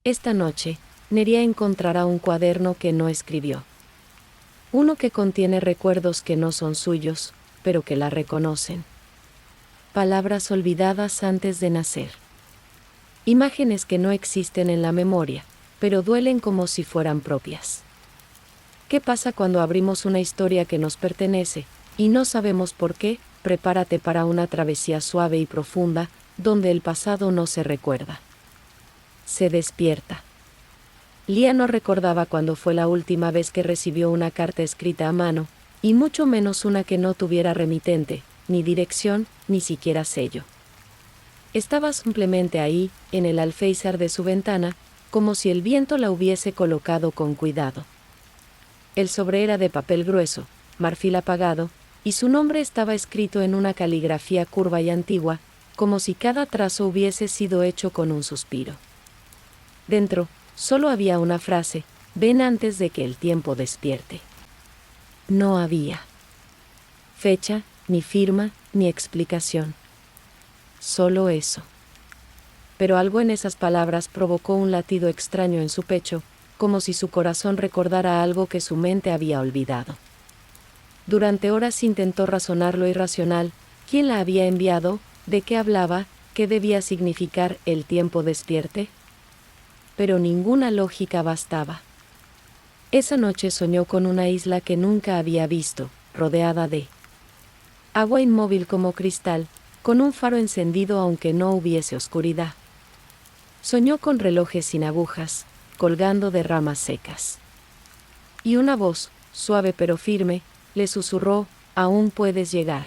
Esta noche, Neria encontrará un cuaderno que no escribió. Uno que contiene recuerdos que no son suyos, pero que la reconocen. Palabras olvidadas antes de nacer. Imágenes que no existen en la memoria, pero duelen como si fueran propias. ¿Qué pasa cuando abrimos una historia que nos pertenece, y no sabemos por qué? Prepárate para una travesía suave y profunda, donde el pasado no se recuerda. Se despierta. Lia no recordaba cuándo fue la última vez que recibió una carta escrita a mano, y mucho menos una que no tuviera remitente, ni dirección, ni siquiera sello. Estaba simplemente ahí, en el alféizar de su ventana, como si el viento la hubiese colocado con cuidado. El sobre era de papel grueso, marfil apagado, y su nombre estaba escrito en una caligrafía curva y antigua, como si cada trazo hubiese sido hecho con un suspiro. Dentro, solo había una frase: ven antes de que el tiempo despierte. No había fecha, ni firma, ni explicación. Solo eso. Pero algo en esas palabras provocó un latido extraño en su pecho, como si su corazón recordara algo que su mente había olvidado. Durante horas intentó razonar lo irracional: ¿quién la había enviado? ¿De qué hablaba? ¿Qué debía significar el tiempo despierte? Pero ninguna lógica bastaba. Esa noche soñó con una isla que nunca había visto, rodeada de agua inmóvil como cristal, con un faro encendido aunque no hubiese oscuridad. Soñó con relojes sin agujas, colgando de ramas secas. Y una voz, suave pero firme, le susurró: aún puedes llegar.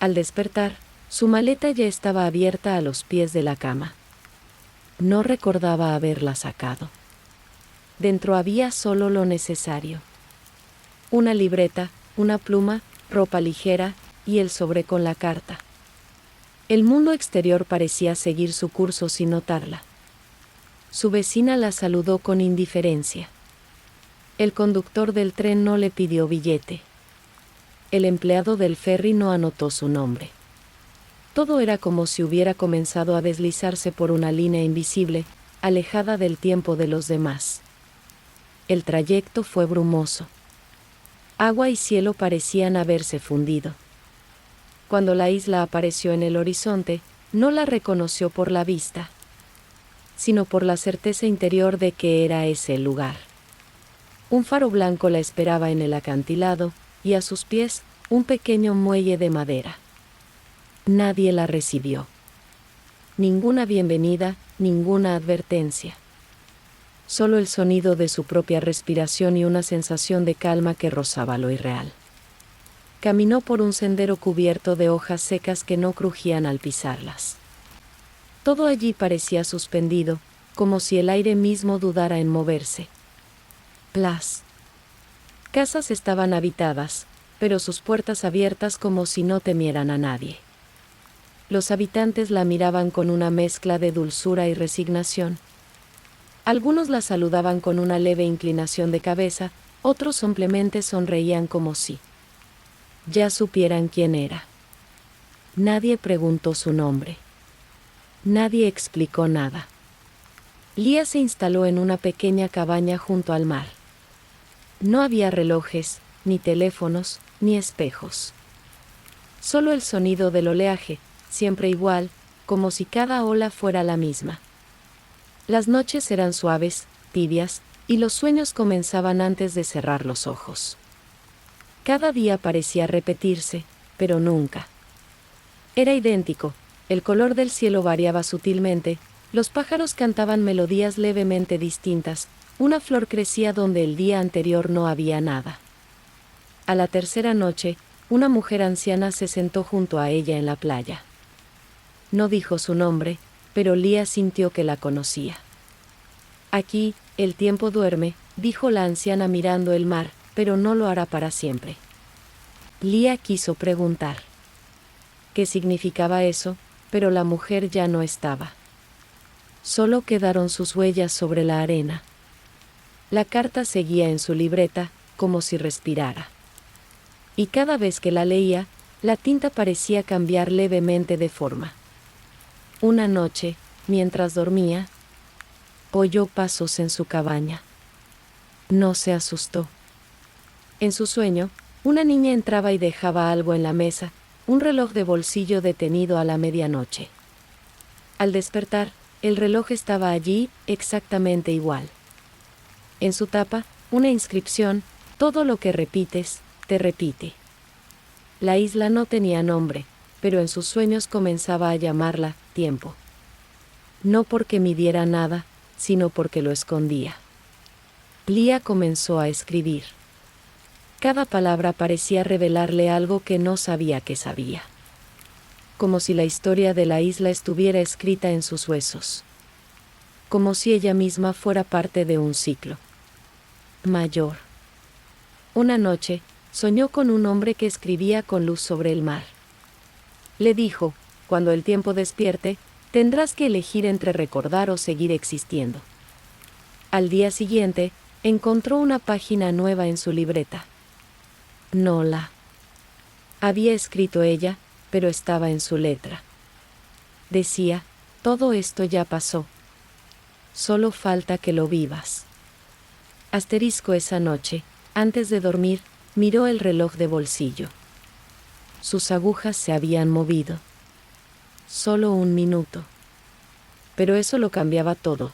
Al despertar, su maleta ya estaba abierta a los pies de la cama. No recordaba haberla sacado. Dentro había solo lo necesario: una libreta, una pluma, ropa ligera, y el sobre con la carta. El mundo exterior parecía seguir su curso sin notarla. Su vecina la saludó con indiferencia. El conductor del tren no le pidió billete. El empleado del ferry no anotó su nombre. Todo era como si hubiera comenzado a deslizarse por una línea invisible, alejada del tiempo de los demás. El trayecto fue brumoso. Agua y cielo parecían haberse fundido. Cuando la isla apareció en el horizonte, no la reconoció por la vista, sino por la certeza interior de que era ese el lugar. Un faro blanco la esperaba en el acantilado, y a sus pies, un pequeño muelle de madera. Nadie la recibió. Ninguna bienvenida, ninguna advertencia. Solo el sonido de su propia respiración y una sensación de calma que rozaba lo irreal. Caminó por un sendero cubierto de hojas secas que no crujían al pisarlas. Todo allí parecía suspendido, como si el aire mismo dudara en moverse. Las casas estaban habitadas, pero sus puertas abiertas como si no temieran a nadie. Los habitantes la miraban con una mezcla de dulzura y resignación. Algunos la saludaban con una leve inclinación de cabeza, otros simplemente sonreían como si ya supieran quién era. Nadie preguntó su nombre. Nadie explicó nada. Lia se instaló en una pequeña cabaña junto al mar. No había relojes, ni teléfonos, ni espejos. Solo el sonido del oleaje, siempre igual, como si cada ola fuera la misma. Las noches eran suaves, tibias, y los sueños comenzaban antes de cerrar los ojos. Cada día parecía repetirse, pero nunca era idéntico. El color del cielo variaba sutilmente, los pájaros cantaban melodías levemente distintas, una flor crecía donde el día anterior no había nada. A la tercera noche, una mujer anciana se sentó junto a ella en la playa. No dijo su nombre, pero Lia sintió que la conocía. Aquí, el tiempo duerme, dijo la anciana mirando el mar, pero no lo hará para siempre. Lia quiso preguntar qué significaba eso, pero la mujer ya no estaba. Solo quedaron sus huellas sobre la arena. La carta seguía en su libreta, como si respirara. Y cada vez que la leía, la tinta parecía cambiar levemente de forma. Una noche, mientras dormía, Oyó pasos en su cabaña. No se asustó. En su sueño, una niña entraba y dejaba algo en la mesa, un reloj de bolsillo detenido a la medianoche. Al despertar, el reloj estaba allí, exactamente igual. En su tapa, una inscripción: todo lo que repites, te repite. La isla no tenía nombre, pero en sus sueños comenzaba a llamarla tiempo. No porque midiera nada, sino porque lo escondía. Lía comenzó a escribir. Cada palabra parecía revelarle algo que no sabía que sabía. Como si la historia de la isla estuviera escrita en sus huesos. Como si ella misma fuera parte de un ciclo mayor. Una noche, soñó con un hombre que escribía con luz sobre el mar. Le dijo: cuando el tiempo despierte, tendrás que elegir entre recordar o seguir existiendo. Al día siguiente, encontró una página nueva en su libreta. No la había escrito ella, pero estaba en su letra. Decía: todo esto ya pasó. Solo falta que lo vivas. Esa noche, antes de dormir, miró el reloj de bolsillo. Sus agujas se habían movido. Solo un minuto. Pero eso lo cambiaba todo.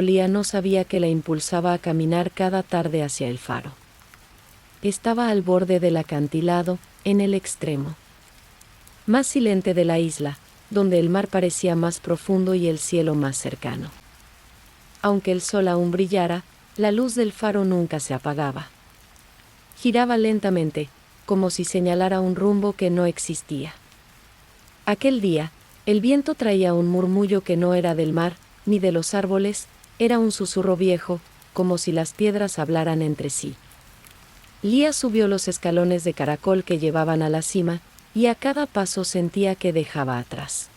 Lía no sabía que la impulsaba a caminar cada tarde hacia el faro. Estaba al borde del acantilado, en el extremo más silente de la isla, donde el mar parecía más profundo y el cielo más cercano. Aunque el sol aún brillara, la luz del faro nunca se apagaba. Giraba lentamente, como si señalara un rumbo que no existía. Aquel día, el viento traía un murmullo que no era del mar, ni de los árboles, era un susurro viejo, como si las piedras hablaran entre sí. Lía subió los escalones de caracol que llevaban a la cima, y a cada paso sentía que dejaba atrás.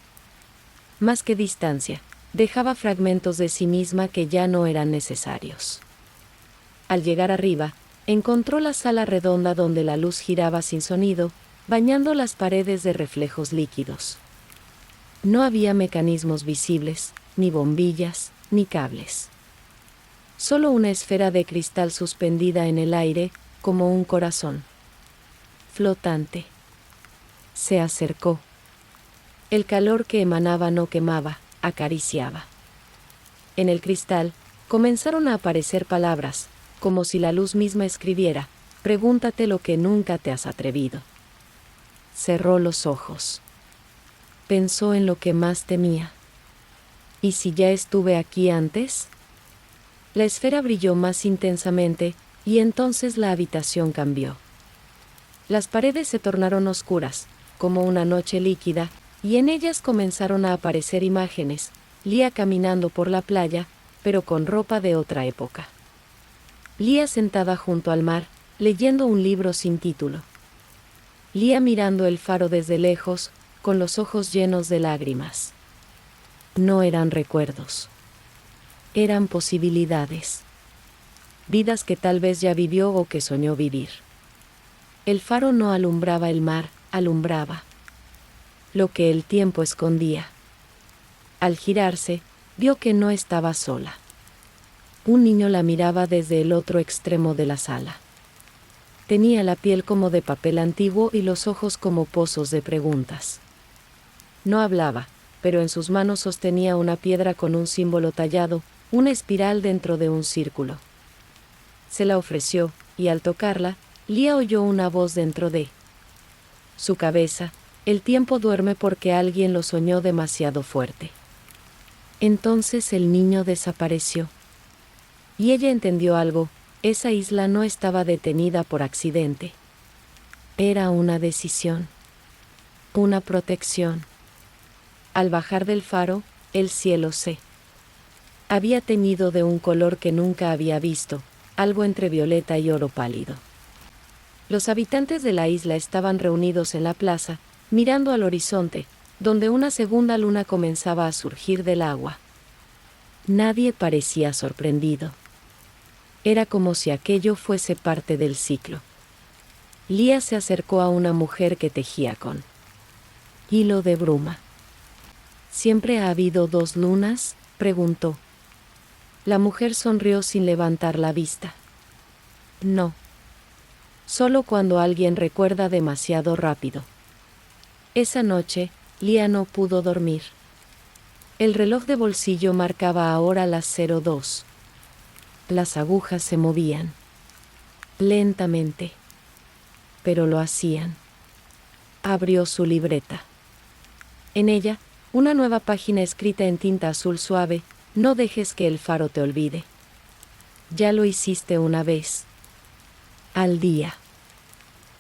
Más que distancia, dejaba fragmentos de sí misma que ya no eran necesarios. Al llegar arriba, encontró la sala redonda donde la luz giraba sin sonido, bañando las paredes de reflejos líquidos. No había mecanismos visibles, ni bombillas, ni cables. Solo una esfera de cristal suspendida en el aire, como un corazón flotante. Se acercó. El calor que emanaba no quemaba, acariciaba. En el cristal, comenzaron a aparecer palabras, como si la luz misma escribiera: pregúntate lo que nunca te has atrevido. Cerró los ojos. Pensó en lo que más temía. ¿Y si ya estuve aquí antes? La esfera brilló más intensamente, y entonces la habitación cambió. Las paredes se tornaron oscuras, como una noche líquida, y en ellas comenzaron a aparecer imágenes: Lía caminando por la playa, pero con ropa de otra época. Lía sentada junto al mar, leyendo un libro sin título. Lía mirando el faro desde lejos, con los ojos llenos de lágrimas. No eran recuerdos. Eran posibilidades. Vidas que tal vez ya vivió o que soñó vivir. El faro no alumbraba el mar, alumbraba lo que el tiempo escondía. Al girarse, vio que no estaba sola. Un niño la miraba desde el otro extremo de la sala. Tenía la piel como de papel antiguo y los ojos como pozos de preguntas. No hablaba, pero en sus manos sostenía una piedra con un símbolo tallado, una espiral dentro de un círculo. Se la ofreció, y al tocarla, Lía oyó una voz dentro de su cabeza: el tiempo duerme porque alguien lo soñó demasiado fuerte. Entonces el niño desapareció. Y ella entendió algo: esa isla no estaba detenida por accidente. Era una decisión. Una protección. Al bajar del faro, el cielo se había teñido de un color que nunca había visto, algo entre violeta y oro pálido. Los habitantes de la isla estaban reunidos en la plaza, mirando al horizonte, donde una segunda luna comenzaba a surgir del agua. Nadie parecía sorprendido. Era como si aquello fuese parte del ciclo. Lía se acercó a una mujer que tejía con hilo de bruma. ¿Siempre ha habido dos lunas?, preguntó. La mujer sonrió sin levantar la vista. No. Solo cuando alguien recuerda demasiado rápido. Esa noche, Lia no pudo dormir. El reloj de bolsillo marcaba ahora las 02. Las agujas se movían. Lentamente. Pero lo hacían. Abrió su libreta. En ella, una nueva página escrita en tinta azul suave: no dejes que el faro te olvide. Ya lo hiciste una vez. Al día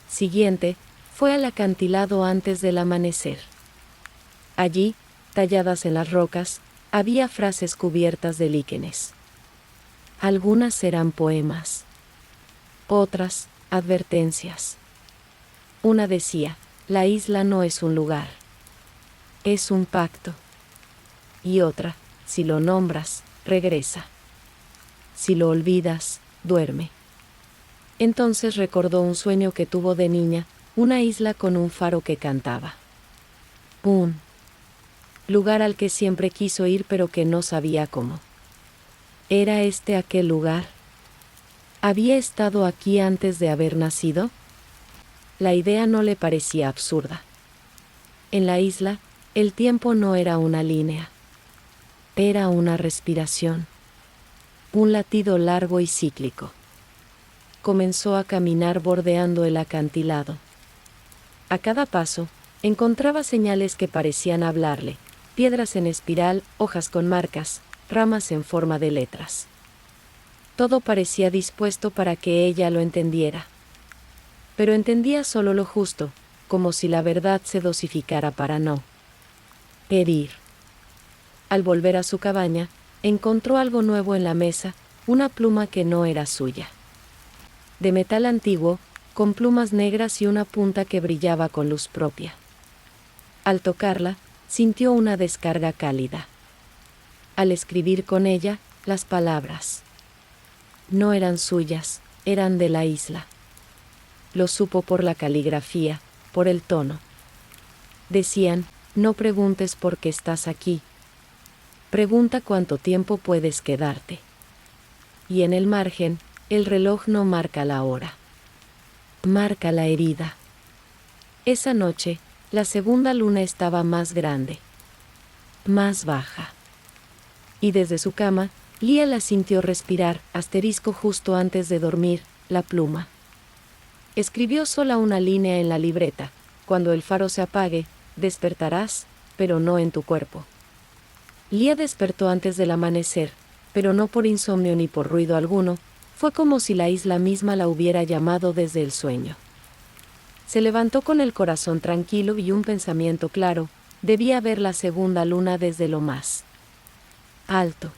siguiente, fue al acantilado antes del amanecer. Allí, talladas en las rocas, había frases cubiertas de líquenes. Algunas eran poemas. Otras, advertencias. Una decía: la isla no es un lugar. Es un pacto. Y otra: si lo nombras, regresa. Si lo olvidas, duerme. Entonces recordó un sueño que tuvo de niña, una isla con un faro que cantaba. Un lugar al que siempre quiso ir pero que no sabía cómo. ¿Era este aquel lugar? ¿Había estado aquí antes de haber nacido? La idea no le parecía absurda. En la isla, el tiempo no era una línea. Era una respiración. Un latido largo y cíclico. Comenzó a caminar bordeando el acantilado. A cada paso, encontraba señales que parecían hablarle: piedras en espiral, hojas con marcas, ramas en forma de letras. Todo parecía dispuesto para que ella lo entendiera. Pero entendía solo lo justo, como si la verdad se dosificara para no herir. Al volver a su cabaña, encontró algo nuevo en la mesa: una pluma que no era suya. De metal antiguo, con plumas negras y una punta que brillaba con luz propia. Al tocarla, sintió una descarga cálida. Al escribir con ella, las palabras no eran suyas, eran de la isla. Lo supo por la caligrafía, por el tono. Decían: no preguntes por qué estás aquí. Pregunta cuánto tiempo puedes quedarte. Y en el margen, el reloj no marca la hora. Marca la herida. Esa noche, la segunda luna estaba más grande. Más baja. Y desde su cama, Lia la sintió respirar, justo antes de dormir, la pluma. Escribió sola una línea en la libreta: cuando el faro se apague, despertarás, pero no en tu cuerpo. Lia despertó antes del amanecer, pero no por insomnio ni por ruido alguno. Fue como si la isla misma la hubiera llamado desde el sueño. Se levantó con el corazón tranquilo y un pensamiento claro: debía ver la segunda luna desde lo más alto.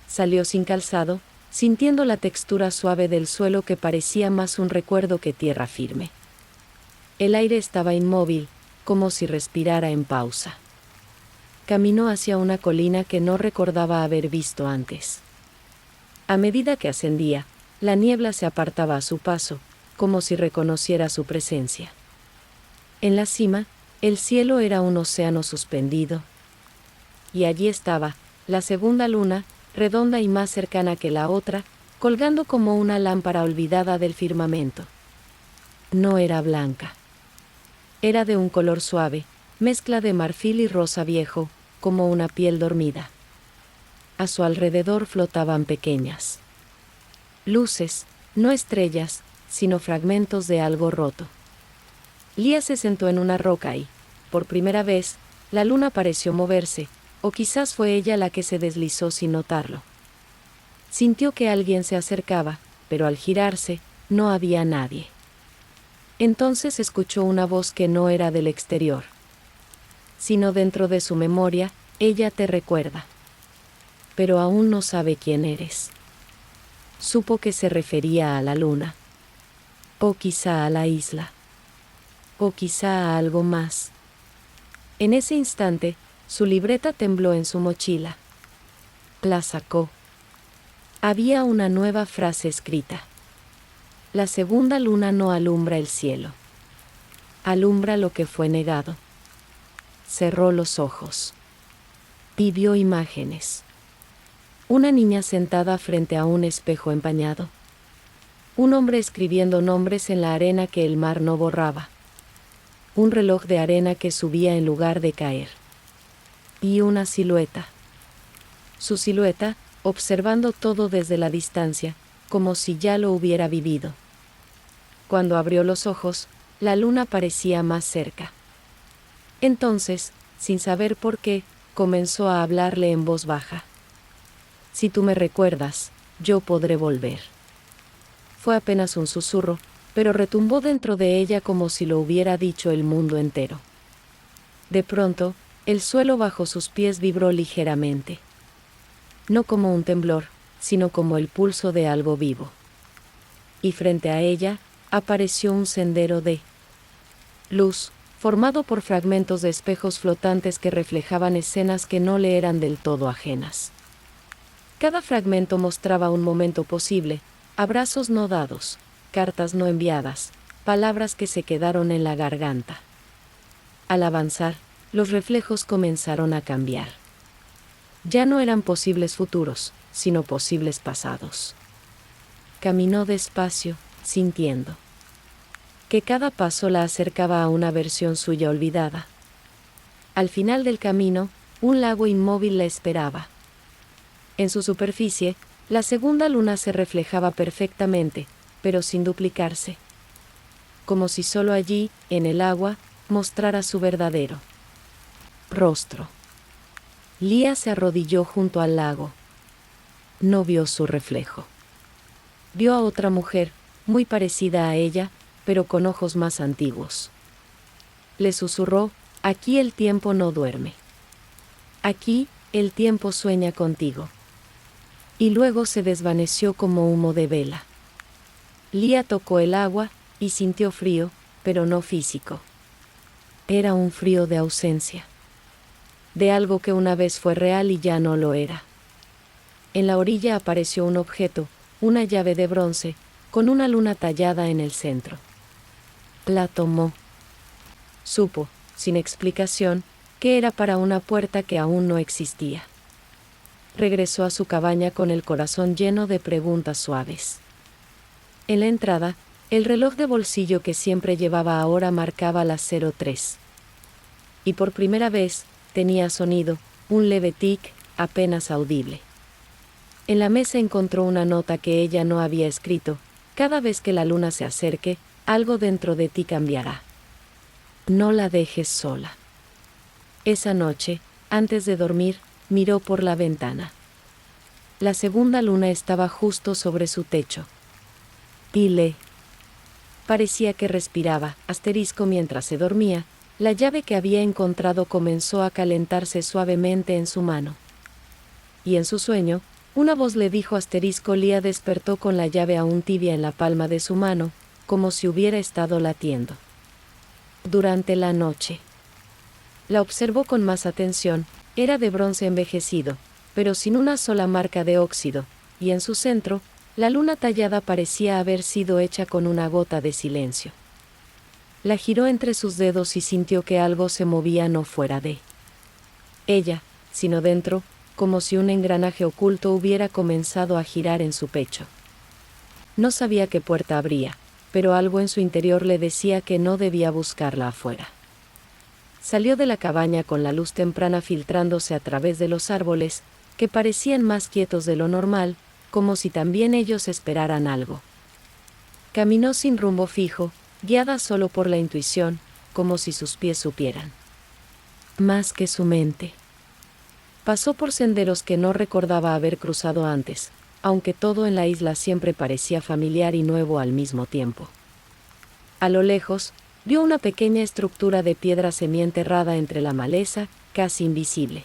Salió sin calzado, sintiendo la textura suave del suelo que parecía más un recuerdo que tierra firme. El aire estaba inmóvil, como si respirara en pausa. Caminó hacia una colina que no recordaba haber visto antes. A medida que ascendía, la niebla se apartaba a su paso, como si reconociera su presencia. En la cima, el cielo era un océano suspendido. Y allí estaba, la segunda luna, redonda y más cercana que la otra, colgando como una lámpara olvidada del firmamento. No era blanca. Era de un color suave, mezcla de marfil y rosa viejo, como una piel dormida. A su alrededor flotaban pequeñas luces, no estrellas, sino fragmentos de algo roto. Lia se sentó en una roca y, por primera vez, la luna pareció moverse, o quizás fue ella la que se deslizó sin notarlo. Sintió que alguien se acercaba, pero al girarse, no había nadie. Entonces escuchó una voz que no era del exterior, sino dentro de su memoria: ella te recuerda, pero aún no sabe quién eres. Supo que se refería a la luna. O quizá a la isla. O quizá a algo más. En ese instante, su libreta tembló en su mochila. La sacó. Había una nueva frase escrita: la segunda luna no alumbra el cielo. Alumbra lo que fue negado. Cerró los ojos. Y vio imágenes. Una niña sentada frente a un espejo empañado. Un hombre escribiendo nombres en la arena que el mar no borraba. Un reloj de arena que subía en lugar de caer. Y una silueta. Su silueta, observando todo desde la distancia, como si ya lo hubiera vivido. Cuando abrió los ojos, la luna parecía más cerca. Entonces, sin saber por qué, comenzó a hablarle en voz baja. Si tú me recuerdas, yo podré volver. Fue apenas un susurro, pero retumbó dentro de ella como si lo hubiera dicho el mundo entero. De pronto, el suelo bajo sus pies vibró ligeramente. No como un temblor, sino como el pulso de algo vivo. Y frente a ella, apareció un sendero de luz, formado por fragmentos de espejos flotantes que reflejaban escenas que no le eran del todo ajenas. Cada fragmento mostraba un momento posible, abrazos no dados, cartas no enviadas, palabras que se quedaron en la garganta. Al avanzar, los reflejos comenzaron a cambiar. Ya no eran posibles futuros, sino posibles pasados. Caminó despacio, sintiendo que cada paso la acercaba a una versión suya olvidada. Al final del camino, un lago inmóvil la esperaba. En su superficie, la segunda luna se reflejaba perfectamente, pero sin duplicarse. Como si solo allí, en el agua, mostrara su verdadero rostro. Lía se arrodilló junto al lago. No vio su reflejo. Vio a otra mujer, muy parecida a ella, pero con ojos más antiguos. Le susurró, aquí el tiempo no duerme. Aquí, el tiempo sueña contigo. Y luego se desvaneció como humo de vela. Lía tocó el agua, y sintió frío, pero no físico. Era un frío de ausencia. De algo que una vez fue real y ya no lo era. En la orilla apareció un objeto, una llave de bronce, con una luna tallada en el centro. La tomó. Supo, sin explicación, que era para una puerta que aún no existía. Regresó a su cabaña con el corazón lleno de preguntas suaves. En la entrada, el reloj de bolsillo que siempre llevaba ahora marcaba las 03. Y por primera vez, tenía sonido, un leve tic, apenas audible. En la mesa encontró una nota que ella no había escrito: cada vez que la luna se acerque, algo dentro de ti cambiará. No la dejes sola. Esa noche, antes de dormir, miró por la ventana. La segunda luna estaba justo sobre su techo. Y parecía que respiraba, mientras se dormía. La llave que había encontrado comenzó a calentarse suavemente en su mano. Y en su sueño, una voz le dijo: Lía despertó con la llave aún tibia en la palma de su mano, como si hubiera estado latiendo. Durante la noche. La observó con más atención. Era de bronce envejecido, pero sin una sola marca de óxido, y en su centro, la luna tallada parecía haber sido hecha con una gota de silencio. La giró entre sus dedos y sintió que algo se movía no fuera de ella, sino dentro, como si un engranaje oculto hubiera comenzado a girar en su pecho. No sabía qué puerta abría, pero algo en su interior le decía que no debía buscarla afuera. Salió de la cabaña con la luz temprana filtrándose a través de los árboles, que parecían más quietos de lo normal, como si también ellos esperaran algo. Caminó sin rumbo fijo, guiada solo por la intuición, como si sus pies supieran más que su mente. Pasó por senderos que no recordaba haber cruzado antes, aunque todo en la isla siempre parecía familiar y nuevo al mismo tiempo. A lo lejos, vio una pequeña estructura de piedra semienterrada entre la maleza, casi invisible.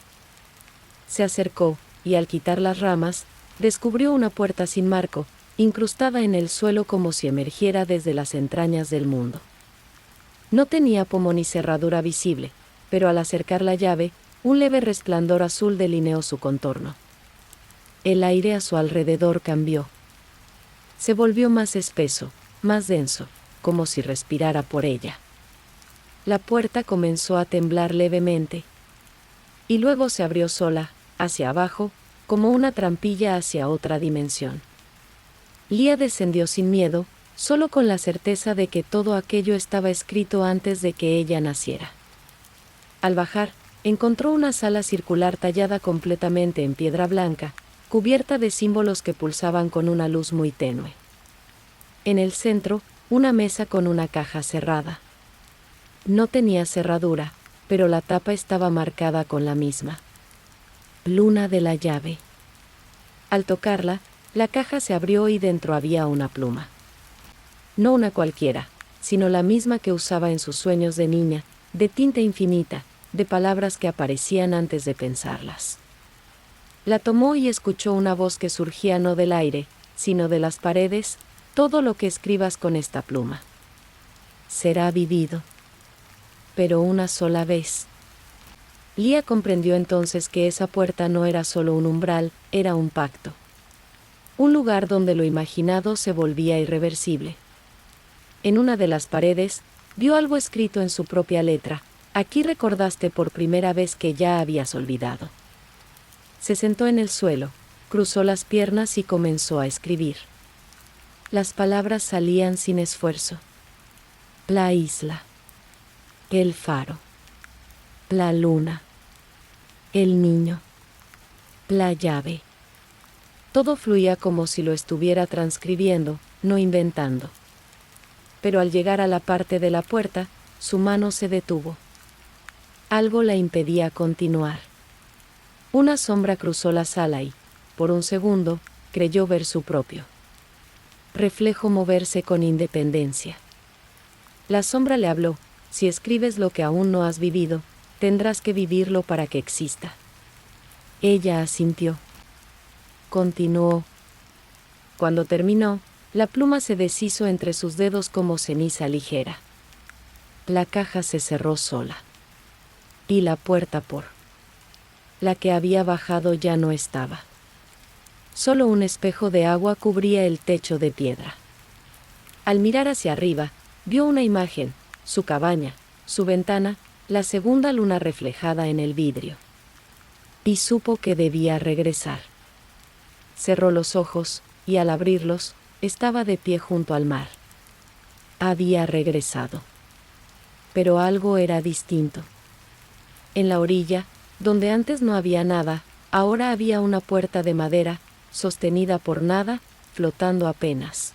Se acercó, y al quitar las ramas, descubrió una puerta sin marco, incrustada en el suelo como si emergiera desde las entrañas del mundo. No tenía pomo ni cerradura visible, pero al acercar la llave, un leve resplandor azul delineó su contorno. El aire a su alrededor cambió. Se volvió más espeso, más denso, como si respirara por ella. La puerta comenzó a temblar levemente. Y luego se abrió sola, hacia abajo, como una trampilla hacia otra dimensión. Lía descendió sin miedo, solo con la certeza de que todo aquello estaba escrito antes de que ella naciera. Al bajar, encontró una sala circular tallada completamente en piedra blanca, cubierta de símbolos que pulsaban con una luz muy tenue. En el centro, una mesa con una caja cerrada. No tenía cerradura, pero la tapa estaba marcada con la misma. Luna de la llave. Al tocarla, la caja se abrió y dentro había una pluma. No una cualquiera, sino la misma que usaba en sus sueños de niña, de tinta infinita, de palabras que aparecían antes de pensarlas. La tomó y escuchó una voz que surgía no del aire, sino de las paredes: todo lo que escribas con esta pluma será vivido, pero una sola vez. Lía comprendió entonces que esa puerta no era solo un umbral, era un pacto. Un lugar donde lo imaginado se volvía irreversible. En una de las paredes, vio algo escrito en su propia letra: aquí recordaste por primera vez que ya habías olvidado. Se sentó en el suelo, cruzó las piernas y comenzó a escribir. Las palabras salían sin esfuerzo. La isla. El faro. La luna. El niño. La llave. Todo fluía como si lo estuviera transcribiendo, no inventando. Pero al llegar a la parte de la puerta, su mano se detuvo. Algo la impedía continuar. Una sombra cruzó la sala y, por un segundo, creyó ver su propio reflejo moverse con independencia. La sombra le habló: si escribes lo que aún no has vivido, tendrás que vivirlo para que exista. Ella asintió. Continuó. Cuando terminó, la pluma se deshizo entre sus dedos como ceniza ligera. La caja se cerró sola. Y la puerta por la que había bajado ya no estaba. Solo un espejo de agua cubría el techo de piedra. Al mirar hacia arriba, vio una imagen: su cabaña, su ventana, la segunda luna reflejada en el vidrio. Y supo que debía regresar. Cerró los ojos, y al abrirlos, estaba de pie junto al mar. Había regresado. Pero algo era distinto. En la orilla, donde antes no había nada, ahora había una puerta de madera, sostenida por nada, flotando apenas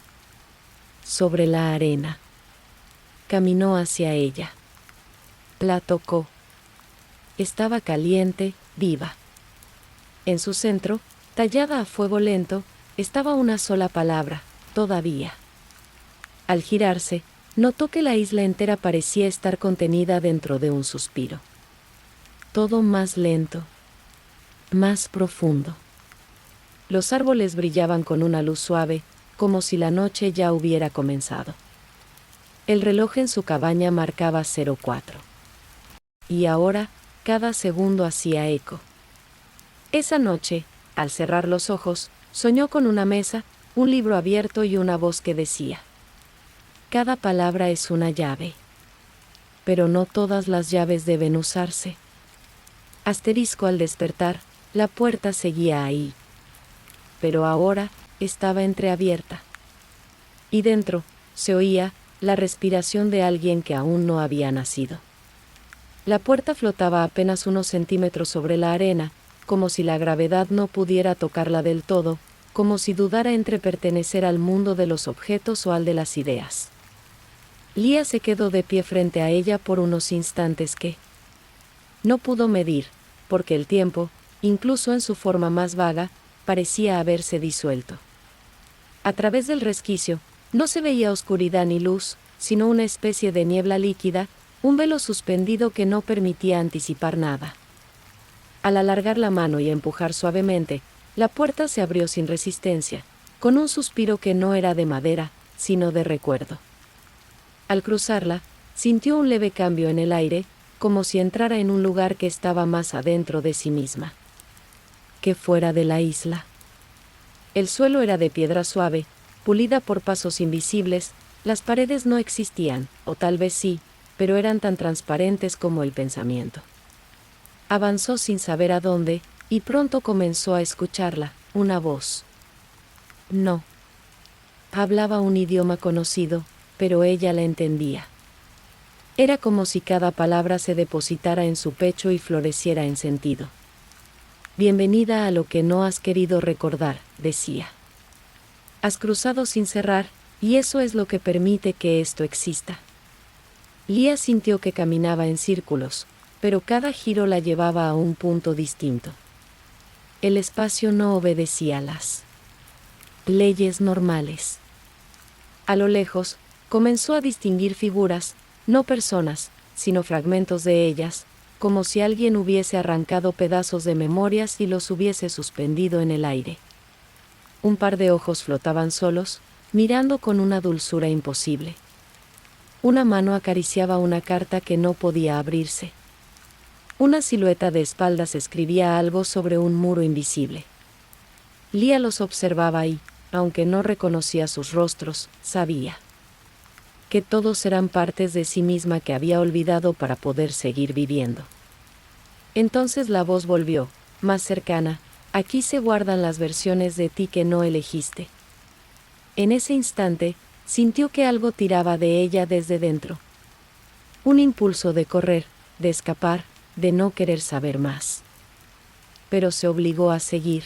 sobre la arena. Caminó hacia ella. La tocó. Estaba caliente, viva. En su centro, tallada a fuego lento, estaba una sola palabra: todavía. Al girarse, notó que la isla entera parecía estar contenida dentro de un suspiro. Todo más lento, más profundo. Los árboles brillaban con una luz suave, como si la noche ya hubiera comenzado. El reloj en su cabaña marcaba 04. Y ahora, cada segundo hacía eco. Esa noche, al cerrar los ojos, soñó con una mesa, un libro abierto y una voz que decía: cada palabra es una llave. Pero no todas las llaves deben usarse. Asterisco: al despertar, la puerta seguía ahí. Pero ahora, estaba entreabierta. Y dentro, se oía la respiración de alguien que aún no había nacido. La puerta flotaba apenas unos centímetros sobre la arena, como si la gravedad no pudiera tocarla del todo, como si dudara entre pertenecer al mundo de los objetos o al de las ideas. Lía se quedó de pie frente a ella por unos instantes que no pudo medir, porque el tiempo, incluso en su forma más vaga, parecía haberse disuelto. A través del resquicio, no se veía oscuridad ni luz, sino una especie de niebla líquida, un velo suspendido que no permitía anticipar nada. Al alargar la mano y empujar suavemente, la puerta se abrió sin resistencia, con un suspiro que no era de madera, sino de recuerdo. Al cruzarla, sintió un leve cambio en el aire, como si entrara en un lugar que estaba más adentro de sí misma que fuera de la isla. El suelo era de piedra suave, pulida por pasos invisibles, las paredes no existían, o tal vez sí, pero eran tan transparentes como el pensamiento. Avanzó sin saber a dónde, Y pronto comenzó a escucharla, una voz. No. Hablaba un idioma conocido, pero ella la entendía. Era como si cada palabra se depositara en su pecho y floreciera en sentido. Bienvenida a lo que no has querido recordar, decía. Has cruzado sin cerrar, y eso es lo que permite que esto exista. Lia sintió que caminaba en círculos, pero cada giro la llevaba a un punto distinto. El espacio no obedecía a las leyes normales. A lo lejos, comenzó a distinguir figuras, no personas, sino fragmentos de ellas, como si alguien hubiese arrancado pedazos de memorias y los hubiese suspendido en el aire. Un par de ojos flotaban solos, mirando con una dulzura imposible. Una mano acariciaba una carta que no podía abrirse. Una silueta de espaldas escribía algo sobre un muro invisible. Lia los observaba y, aunque no reconocía sus rostros, sabía que todos eran partes de sí misma que había olvidado para poder seguir viviendo. Entonces la voz volvió, más cercana. Aquí se guardan las versiones de ti que no elegiste. En ese instante, sintió que algo tiraba de ella desde dentro. Un impulso de correr, de escapar, de no querer saber más. Pero se obligó a seguir.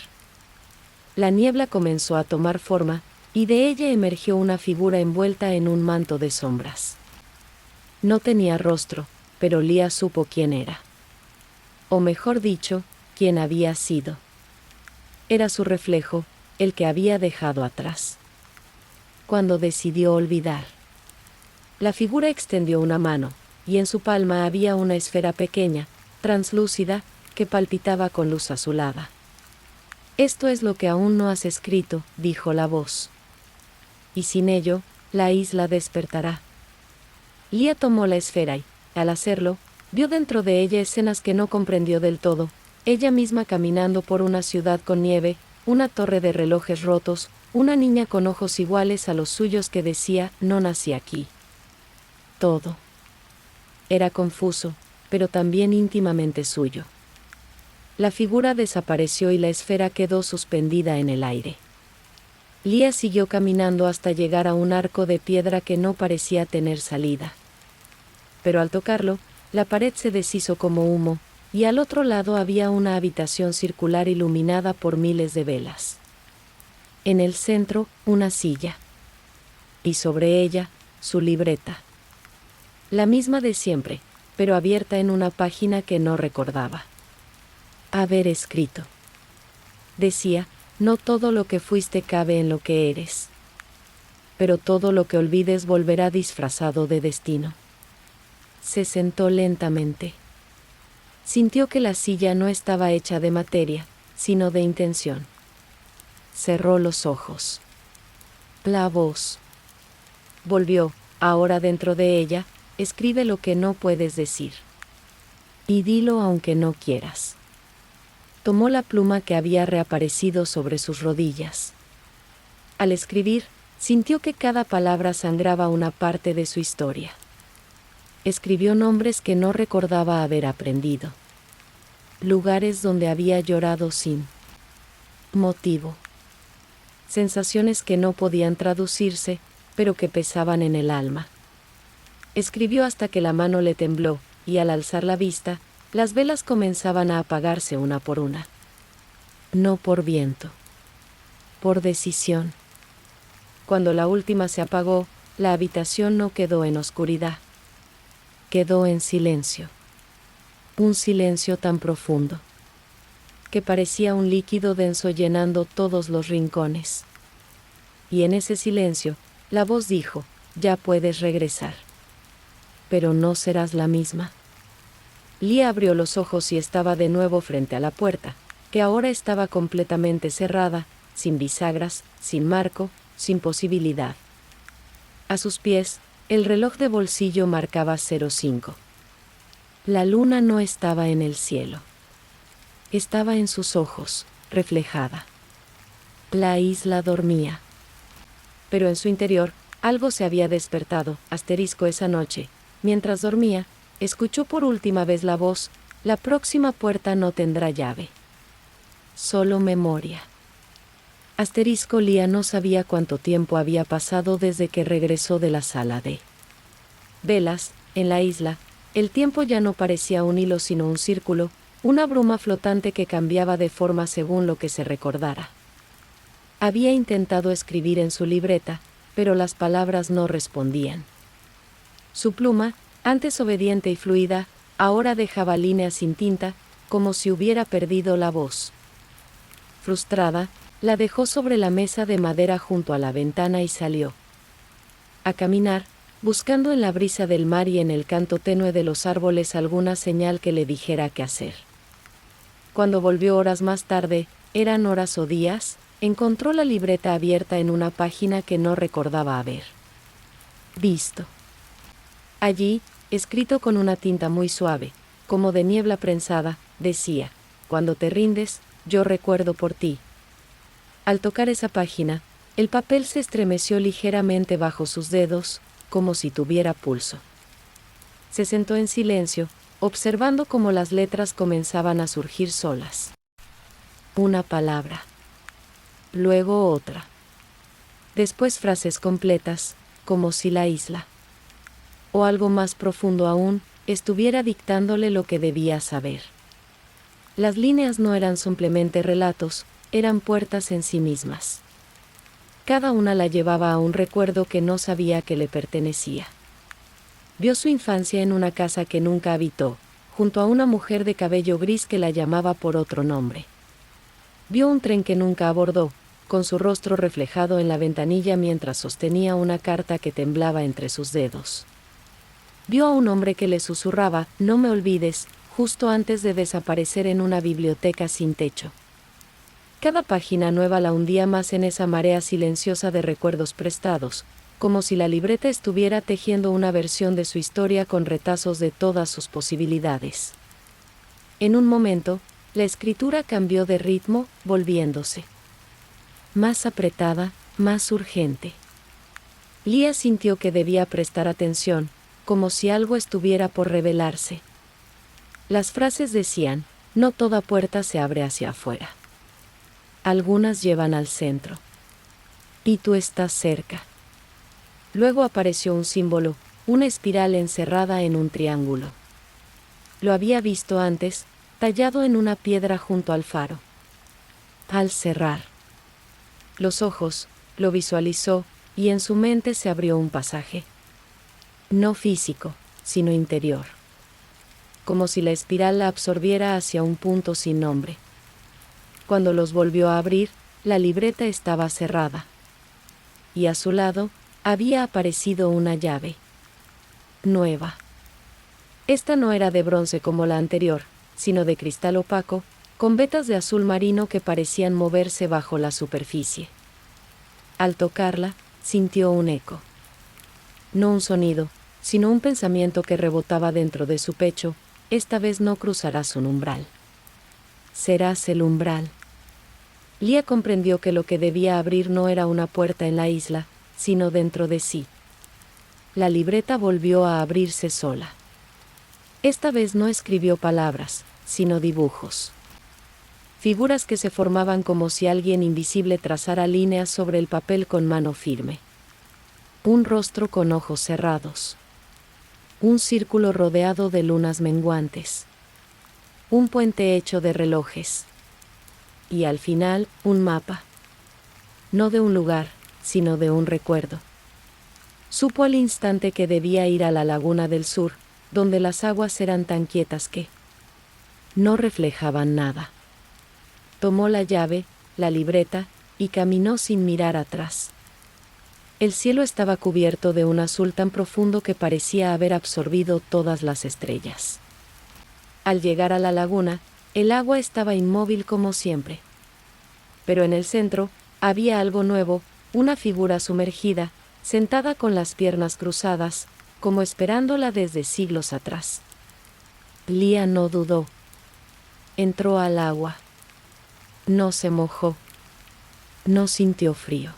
La niebla comenzó a tomar forma, y de ella emergió una figura envuelta en un manto de sombras. No tenía rostro, pero Lia supo quién era. O mejor dicho, quién había sido. Era su reflejo, el que había dejado atrás. Cuando decidió olvidar. La figura extendió una mano, y en su palma había una esfera pequeña, translúcida, que palpitaba con luz azulada. Esto es lo que aún no has escrito, dijo la voz. Y sin ello, la isla despertará. Lia tomó la esfera y, al hacerlo, vio dentro de ella escenas que no comprendió del todo, ella misma caminando por una ciudad con nieve, una torre de relojes rotos, una niña con ojos iguales a los suyos que decía, no nací aquí. Todo. Era confuso, pero también íntimamente suyo. La figura desapareció y la esfera quedó suspendida en el aire. Lia siguió caminando hasta llegar a un arco de piedra que no parecía tener salida. Pero al tocarlo, la pared se deshizo como humo, y al otro lado había una habitación circular iluminada por miles de velas. En el centro, una silla. Y sobre ella, su libreta. La misma de siempre, pero abierta en una página que no recordaba haber escrito. Decía, no todo lo que fuiste cabe en lo que eres. Pero todo lo que olvides volverá disfrazado de destino. Se sentó lentamente. Sintió que la silla no estaba hecha de materia, sino de intención. Cerró los ojos. La voz volvió, ahora dentro de ella, escribe lo que no puedes decir. Y dilo aunque no quieras. Tomó la pluma que había reaparecido sobre sus rodillas. Al escribir, sintió que cada palabra sangraba una parte de su historia. Escribió nombres que no recordaba haber aprendido. Lugares donde había llorado sin motivo. Sensaciones que no podían traducirse, pero que pesaban en el alma. Escribió hasta que la mano le tembló, y al alzar la vista, las velas comenzaban a apagarse una por una. No por viento. Por decisión. Cuando la última se apagó, la habitación no quedó en oscuridad. Quedó en silencio. Un silencio tan profundo, que parecía un líquido denso llenando todos los rincones. Y en ese silencio, la voz dijo, ya puedes regresar. Pero no serás la misma. Lia abrió los ojos y estaba de nuevo frente a la puerta, que ahora estaba completamente cerrada, sin bisagras, sin marco, sin posibilidad. A sus pies, el reloj de bolsillo marcaba 05. La luna no estaba en el cielo. Estaba en sus ojos, reflejada. La isla dormía. Pero en su interior, algo se había despertado, esa noche. Mientras dormía, escuchó por última vez la voz, la próxima puerta no tendrá llave. solo memoria. Asterisco Lía no sabía cuánto tiempo había pasado desde que regresó de la sala de velas, en la isla. El tiempo ya no parecía un hilo sino un círculo, una bruma flotante que cambiaba de forma según lo que se recordara. Había intentado escribir en su libreta, pero las palabras no respondían. Su pluma, antes obediente y fluida, ahora dejaba líneas sin tinta, como si hubiera perdido la voz. Frustrada, la dejó sobre la mesa de madera junto a la ventana y salió a caminar, buscando en la brisa del mar y en el canto tenue de los árboles alguna señal que le dijera qué hacer. Cuando volvió horas más tarde, eran horas o días, encontró la libreta abierta en una página que no recordaba haber visto. Allí, escrito con una tinta muy suave, como de niebla prensada, decía: «Cuando te rindes, yo recuerdo por ti». Al tocar esa página, el papel se estremeció ligeramente bajo sus dedos, como si tuviera pulso. Se sentó en silencio, observando cómo las letras comenzaban a surgir solas. Una palabra. Luego otra. Después frases completas, como si la isla, o algo más profundo aún, estuviera dictándole lo que debía saber. Las líneas no eran simplemente relatos, eran puertas en sí mismas. Cada una la llevaba a un recuerdo que no sabía que le pertenecía. Vio su infancia en una casa que nunca habitó, junto a una mujer de cabello gris que la llamaba por otro nombre. Vio un tren que nunca abordó, con su rostro reflejado en la ventanilla mientras sostenía una carta que temblaba entre sus dedos. Vio a un hombre que le susurraba: «No me olvides», justo antes de desaparecer en una biblioteca sin techo. Cada página nueva la hundía más en esa marea silenciosa de recuerdos prestados, como si la libreta estuviera tejiendo una versión de su historia con retazos de todas sus posibilidades. En un momento, la escritura cambió de ritmo, volviéndose más apretada, más urgente. Lía sintió que debía prestar atención, como si algo estuviera por revelarse. Las frases decían: «No toda puerta se abre hacia afuera. Algunas llevan al centro. Y tú estás cerca». Luego apareció un símbolo, una espiral encerrada en un triángulo. Lo había visto antes, tallado en una piedra junto al faro. Al cerrar los ojos, lo visualizó, y en su mente se abrió un pasaje. No físico, sino interior. Como si la espiral la absorbiera hacia un punto sin nombre. Cuando los volvió a abrir, la libreta estaba cerrada. Y a su lado, había aparecido una llave. Nueva. Esta no era de bronce como la anterior, sino de cristal opaco, con vetas de azul marino que parecían moverse bajo la superficie. Al tocarla, sintió un eco. No un sonido, sino un pensamiento que rebotaba dentro de su pecho: «Esta vez no cruzarás un umbral. Serás el umbral». Lía comprendió que lo que debía abrir no era una puerta en la isla, sino dentro de sí. La libreta volvió a abrirse sola. Esta vez no escribió palabras, sino dibujos. Figuras que se formaban como si alguien invisible trazara líneas sobre el papel con mano firme. Un rostro con ojos cerrados. Un círculo rodeado de lunas menguantes. Un puente hecho de relojes. Y al final, un mapa. No de un lugar, sino de un recuerdo. Supo al instante que debía ir a la laguna del sur, donde las aguas eran tan quietas que no reflejaban nada. Tomó la llave, la libreta, y caminó sin mirar atrás. El cielo estaba cubierto de un azul tan profundo que parecía haber absorbido todas las estrellas. Al llegar a la laguna, el agua estaba inmóvil como siempre. Pero en el centro, había algo nuevo, una figura sumergida, sentada con las piernas cruzadas, como esperándola desde siglos atrás. Lía no dudó. Entró al agua. No se mojó. No sintió frío.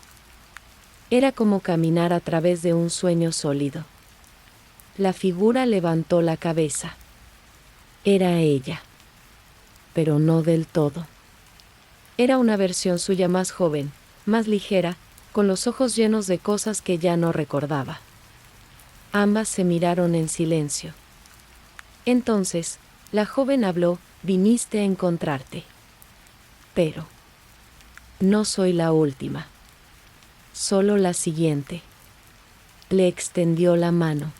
Era como caminar a través de un sueño sólido. La figura levantó la cabeza. Era ella. Pero no del todo. Era una versión suya más joven, más ligera, con los ojos llenos de cosas que ya no recordaba. Ambas se miraron en silencio. Entonces, la joven habló: viniste a encontrarte. Pero no soy la última. Solo la siguiente. Le extendió la mano.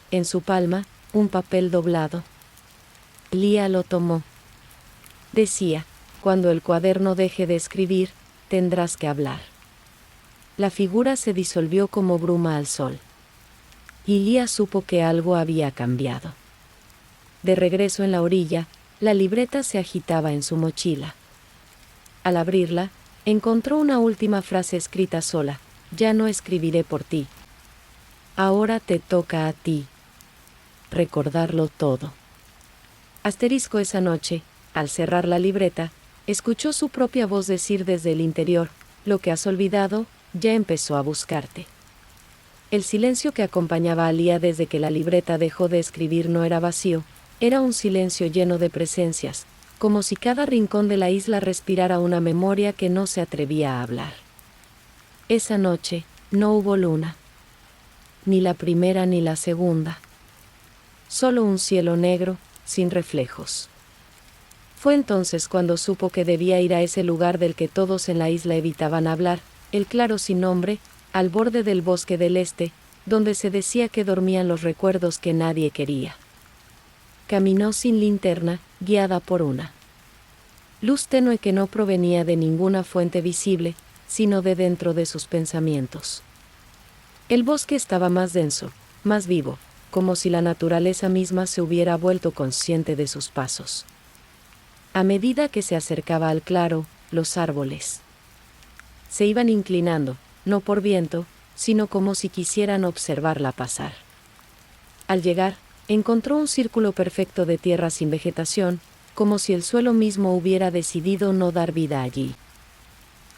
En su palma, un papel doblado. Lía lo tomó. Decía: cuando el cuaderno deje de escribir, tendrás que hablar. La figura se disolvió como bruma al sol. Y Lía supo que algo había cambiado. De regreso en la orilla, la libreta se agitaba en su mochila. Al abrirla, encontró una última frase escrita sola: ya no escribiré por ti. Ahora te toca a ti recordarlo todo. Asterisco: esa noche, al cerrar la libreta, escuchó su propia voz decir desde el interior: lo que has olvidado, ya empezó a buscarte. El silencio que acompañaba a Lía desde que la libreta dejó de escribir no era vacío, era un silencio lleno de presencias, como si cada rincón de la isla respirara una memoria que no se atrevía a hablar. Esa noche, no hubo luna. Ni la primera ni la segunda. Solo un cielo negro, sin reflejos. Fue entonces cuando supo que debía ir a ese lugar del que todos en la isla evitaban hablar, el claro sin nombre, al borde del bosque del este, donde se decía que dormían los recuerdos que nadie quería. Caminó sin linterna, guiada por una luz tenue que no provenía de ninguna fuente visible, sino de dentro de sus pensamientos. El bosque estaba más denso, más vivo, como si la naturaleza misma se hubiera vuelto consciente de sus pasos. A medida que se acercaba al claro, los árboles se iban inclinando, no por viento, sino como si quisieran observarla pasar. Al llegar, encontró un círculo perfecto de tierra sin vegetación, como si el suelo mismo hubiera decidido no dar vida allí.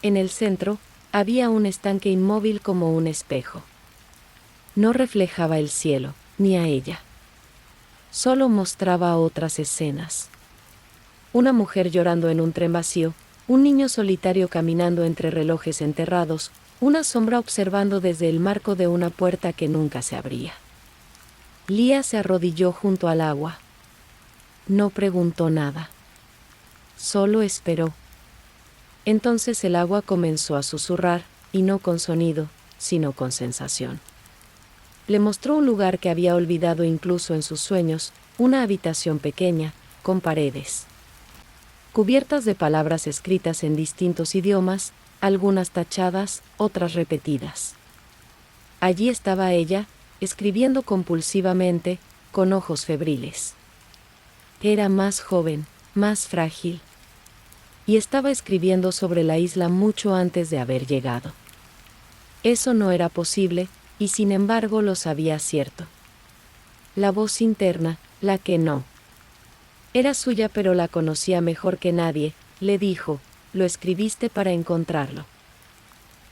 En el centro, había un estanque inmóvil como un espejo. No reflejaba el cielo, ni a ella. Solo mostraba otras escenas. Una mujer llorando en un tren vacío, un niño solitario caminando entre relojes enterrados, una sombra observando desde el marco de una puerta que nunca se abría. Lía se arrodilló junto al agua. No preguntó nada. Solo esperó. Entonces el agua comenzó a susurrar, y no con sonido, sino con sensación. Le mostró un lugar que había olvidado incluso en sus sueños, una habitación pequeña, con paredes cubiertas de palabras escritas en distintos idiomas, algunas tachadas, otras repetidas. Allí estaba ella, escribiendo compulsivamente, con ojos febriles. Era más joven, más frágil. Y estaba escribiendo sobre la isla mucho antes de haber llegado. Eso no era posible, y sin embargo lo sabía cierto. La voz interna, la que no era suya pero la conocía mejor que nadie, le dijo: lo escribiste para encontrarlo.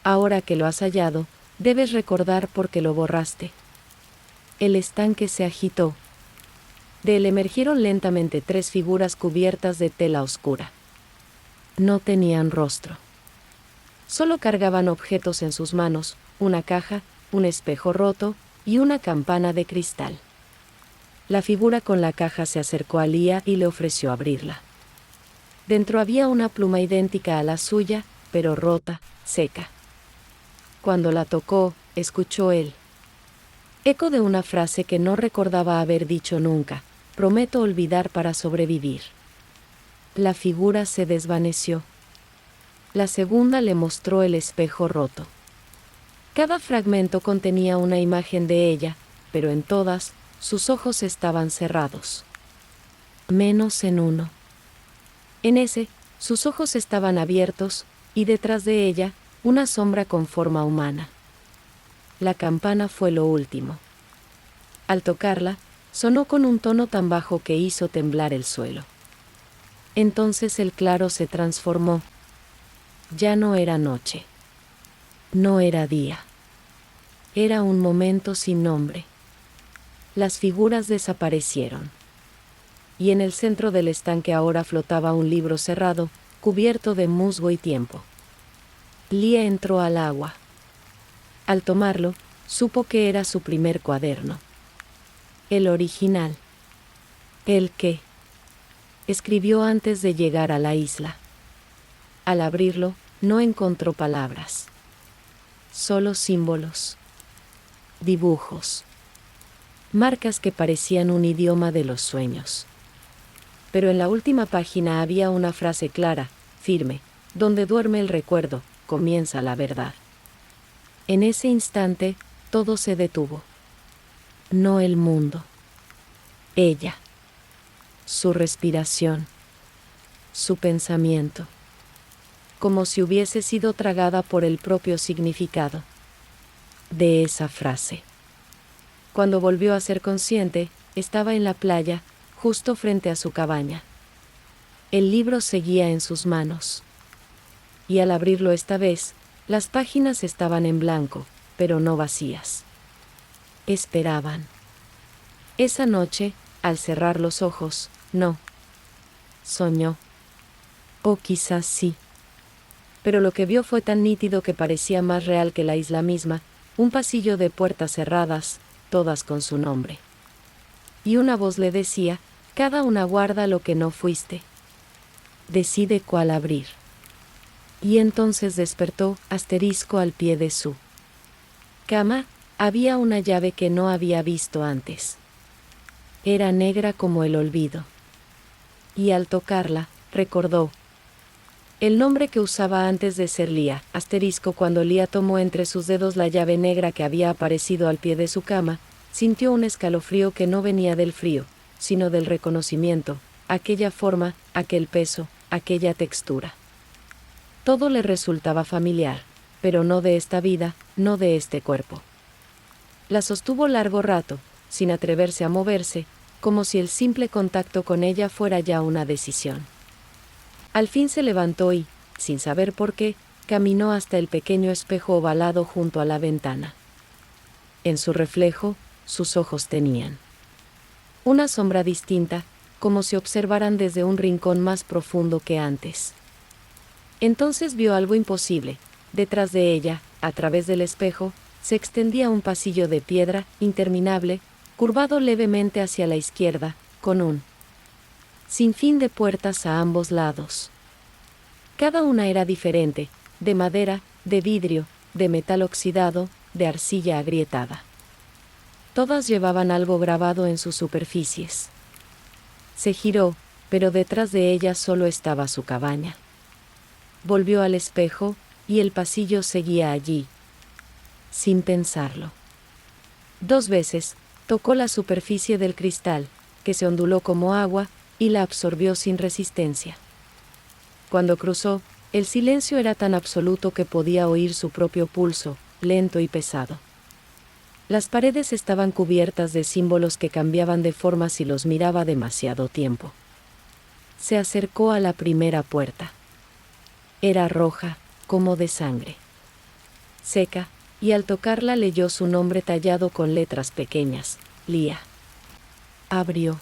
Ahora que lo has hallado, debes recordar por qué lo borraste. El estanque se agitó. De él emergieron lentamente 3 figuras cubiertas de tela oscura. No tenían rostro. Solo cargaban objetos en sus manos: una caja, un espejo roto y una campana de cristal. La figura con la caja se acercó a Lía y le ofreció abrirla. Dentro había una pluma idéntica a la suya, pero rota, seca. Cuando la tocó, escuchó el eco de una frase que no recordaba haber dicho nunca: prometo olvidar para sobrevivir. La figura se desvaneció. La segunda le mostró el espejo roto. Cada fragmento contenía una imagen de ella, pero en todas, sus ojos estaban cerrados. Menos en uno. En ese, sus ojos estaban abiertos, y detrás de ella, una sombra con forma humana. La campana fue lo último. Al tocarla, sonó con un tono tan bajo que hizo temblar el suelo. Entonces el claro se transformó. Ya no era noche. No era día. Era un momento sin nombre. Las figuras desaparecieron. Y en el centro del estanque ahora flotaba un libro cerrado, cubierto de musgo y tiempo. Lia entró al agua. Al tomarlo, supo que era su primer cuaderno. El original. El que escribió antes de llegar a la isla. Al abrirlo, no encontró palabras. Solo símbolos. Dibujos. Marcas que parecían un idioma de los sueños. Pero en la última página había una frase clara, firme: donde duerme el recuerdo, comienza la verdad. En ese instante, todo se detuvo. No el mundo. Ella. Su respiración. Su pensamiento. Como si hubiese sido tragada por el propio significado de esa frase. Cuando volvió a ser consciente, estaba en la playa, justo frente a su cabaña. El libro seguía en sus manos. Y al abrirlo esta vez, las páginas estaban en blanco, pero no vacías. Esperaban. Esa noche, al cerrar los ojos, no soñó. O quizás sí. Pero lo que vio fue tan nítido que parecía más real que la isla misma, un pasillo de puertas cerradas, todas con su nombre. Y una voz le decía: cada una guarda lo que no fuiste. Decide cuál abrir. Y entonces despertó, asterisco al pie de su cama, había una llave que no había visto antes. Era negra como el olvido. Y al tocarla, recordó el nombre que usaba antes de ser Lia, asterisco. Cuando Lia tomó entre sus dedos la llave negra que había aparecido al pie de su cama, sintió un escalofrío que no venía del frío, sino del reconocimiento, aquella forma, aquel peso, aquella textura. Todo le resultaba familiar, pero no de esta vida, no de este cuerpo. La sostuvo largo rato, sin atreverse a moverse, como si el simple contacto con ella fuera ya una decisión. Al fin se levantó y, sin saber por qué, caminó hasta el pequeño espejo ovalado junto a la ventana. En su reflejo, sus ojos tenían una sombra distinta, como si observaran desde un rincón más profundo que antes. Entonces vio algo imposible. Detrás de ella, a través del espejo, se extendía un pasillo de piedra, interminable, curvado levemente hacia la izquierda, con un sinfín de puertas a ambos lados. Cada una era diferente, de madera, de vidrio, de metal oxidado, de arcilla agrietada. Todas llevaban algo grabado en sus superficies. Se giró, pero detrás de ella solo estaba su cabaña. Volvió al espejo, y el pasillo seguía allí. Sin pensarlo. 2 veces, tocó la superficie del cristal, que se onduló como agua, y la absorbió sin resistencia. Cuando cruzó, el silencio era tan absoluto que podía oír su propio pulso, lento y pesado. Las paredes estaban cubiertas de símbolos que cambiaban de forma si los miraba demasiado tiempo. Se acercó a la primera puerta. Era roja, como de sangre. Seca, y al tocarla leyó su nombre tallado con letras pequeñas: Lia. Abrió.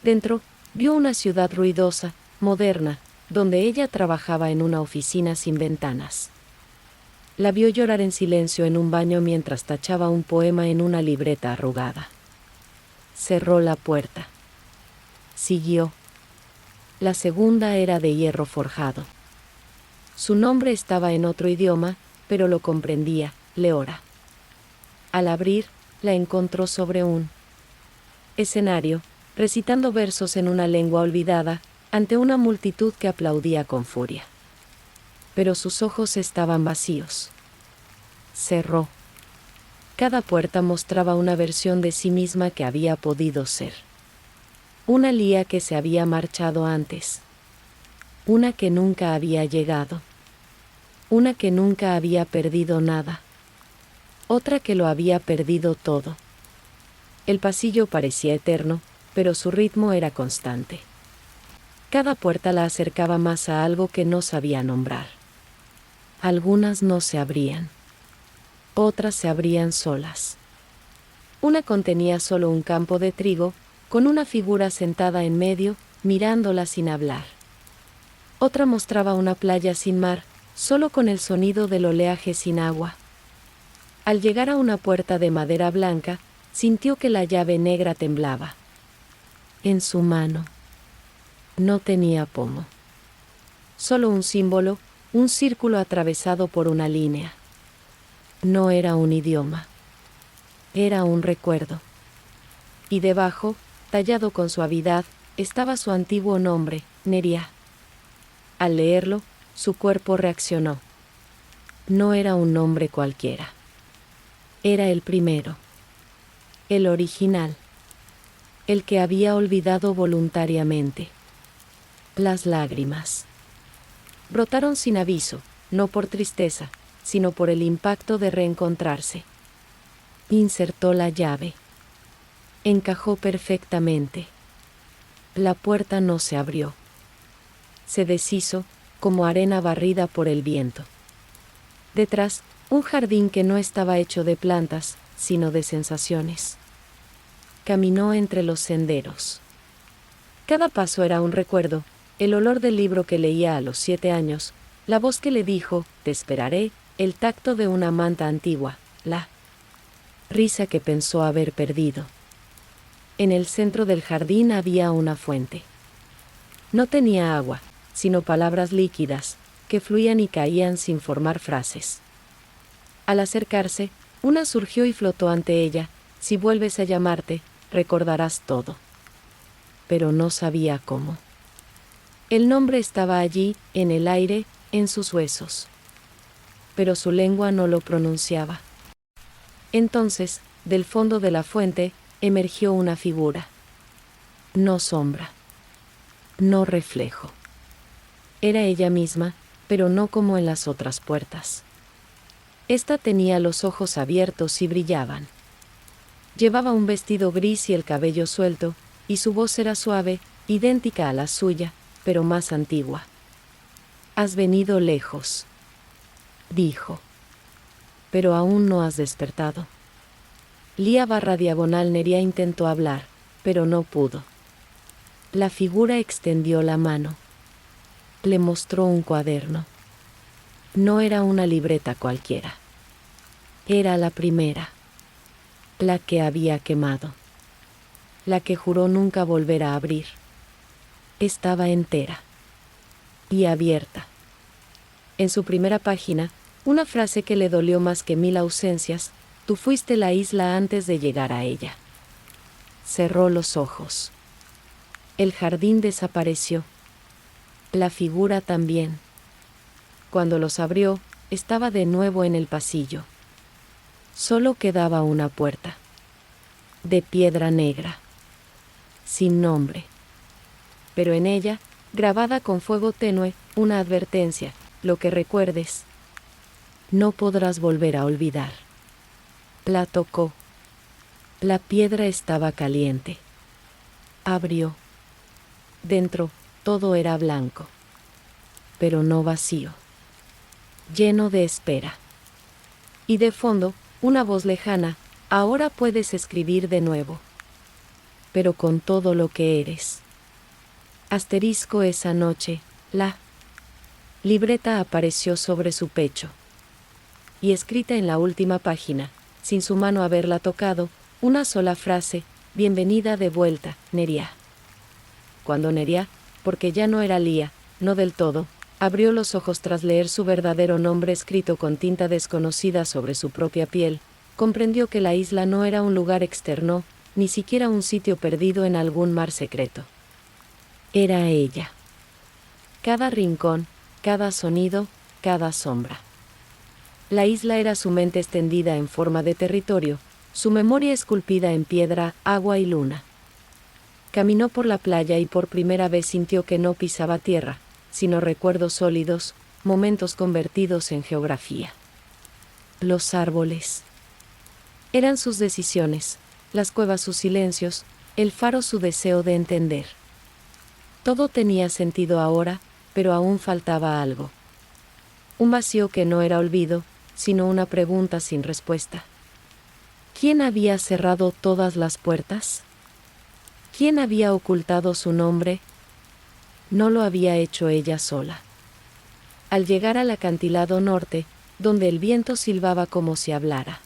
Dentro, vio una ciudad ruidosa, moderna, donde ella trabajaba en una oficina sin ventanas. La vio llorar en silencio en un baño mientras tachaba un poema en una libreta arrugada. Cerró la puerta. Siguió. La segunda era de hierro forjado. Su nombre estaba en otro idioma, pero lo comprendía: Leora. Al abrir, la encontró sobre un escenario, recitando versos en una lengua olvidada, ante una multitud que aplaudía con furia. Pero sus ojos estaban vacíos. Cerró. Cada puerta mostraba una versión de sí misma que había podido ser. Una Lia que se había marchado antes. Una que nunca había llegado. Una que nunca había perdido nada. Otra que lo había perdido todo. El pasillo parecía eterno, pero su ritmo era constante. Cada puerta la acercaba más a algo que no sabía nombrar. Algunas no se abrían. Otras se abrían solas. Una contenía solo un campo de trigo, con una figura sentada en medio, mirándola sin hablar. Otra mostraba una playa sin mar, solo con el sonido del oleaje sin agua. Al llegar a una puerta de madera blanca, sintió que la llave negra temblaba. En su mano. No tenía pomo. Solo un símbolo, un círculo atravesado por una línea. No era un idioma. Era un recuerdo. Y debajo, tallado con suavidad, estaba su antiguo nombre, Neria. Al leerlo, su cuerpo reaccionó. No era un nombre cualquiera. Era el primero. El original. El que había olvidado voluntariamente. Las lágrimas brotaron sin aviso, no por tristeza, sino por el impacto de reencontrarse. Insertó la llave. Encajó perfectamente. La puerta no se abrió. Se deshizo, como arena barrida por el viento. Detrás, un jardín que no estaba hecho de plantas, sino de sensaciones. Caminó entre los senderos. Cada paso era un recuerdo, el olor del libro que leía a los 7 años, la voz que le dijo, te esperaré, el tacto de una manta antigua, la risa que pensó haber perdido. En el centro del jardín había una fuente. No tenía agua, sino palabras líquidas, que fluían y caían sin formar frases. Al acercarse, una surgió y flotó ante ella, si vuelves a llamarte, recordarás todo. Pero no sabía cómo. El nombre estaba allí, en el aire, en sus huesos. Pero su lengua no lo pronunciaba. Entonces, del fondo de la fuente, emergió una figura. No sombra. No reflejo. Era ella misma, pero no como en las otras puertas. Esta tenía los ojos abiertos y brillaban. Llevaba un vestido gris y el cabello suelto, y su voz era suave, idéntica a la suya, pero más antigua. Has venido lejos, dijo. Pero aún no has despertado. __ Neria intentó hablar, pero no pudo. La figura extendió la mano. Le mostró un cuaderno. No era una libreta cualquiera. Era la primera. La que había quemado. La que juró nunca volver a abrir. Estaba entera. Y abierta. En su primera página, una frase que le dolió más que 1000 ausencias, tú fuiste la isla antes de llegar a ella. Cerró los ojos. El jardín desapareció. La figura también. Cuando los abrió, estaba de nuevo en el pasillo. Solo quedaba una puerta. De piedra negra. Sin nombre. Pero en ella, grabada con fuego tenue, una advertencia, lo que recuerdes. No podrás volver a olvidar. La tocó. La piedra estaba caliente. Abrió. Dentro, todo era blanco. Pero no vacío. Lleno de espera. Y de fondo, una voz lejana, ahora puedes escribir de nuevo. Pero con todo lo que eres. Asterisco esa noche, la libreta apareció sobre su pecho. Y escrita en la última página, sin su mano haberla tocado, una sola frase, bienvenida de vuelta, Neria. Cuando Neria, porque ya no era Lía, no del todo, abrió los ojos tras leer su verdadero nombre escrito con tinta desconocida sobre su propia piel, comprendió que la isla no era un lugar externo, ni siquiera un sitio perdido en algún mar secreto. Era ella. Cada rincón, cada sonido, cada sombra. La isla era su mente extendida en forma de territorio, su memoria esculpida en piedra, agua y luna. Caminó por la playa y por primera vez sintió que no pisaba tierra, sino recuerdos sólidos, momentos convertidos en geografía. Los árboles. Eran sus decisiones, las cuevas sus silencios, el faro su deseo de entender. Todo tenía sentido ahora, pero aún faltaba algo. Un vacío que no era olvido, sino una pregunta sin respuesta. ¿Quién había cerrado todas las puertas? ¿Quién había ocultado su nombre? No lo había hecho ella sola. Al llegar al acantilado norte, donde el viento silbaba como si hablara.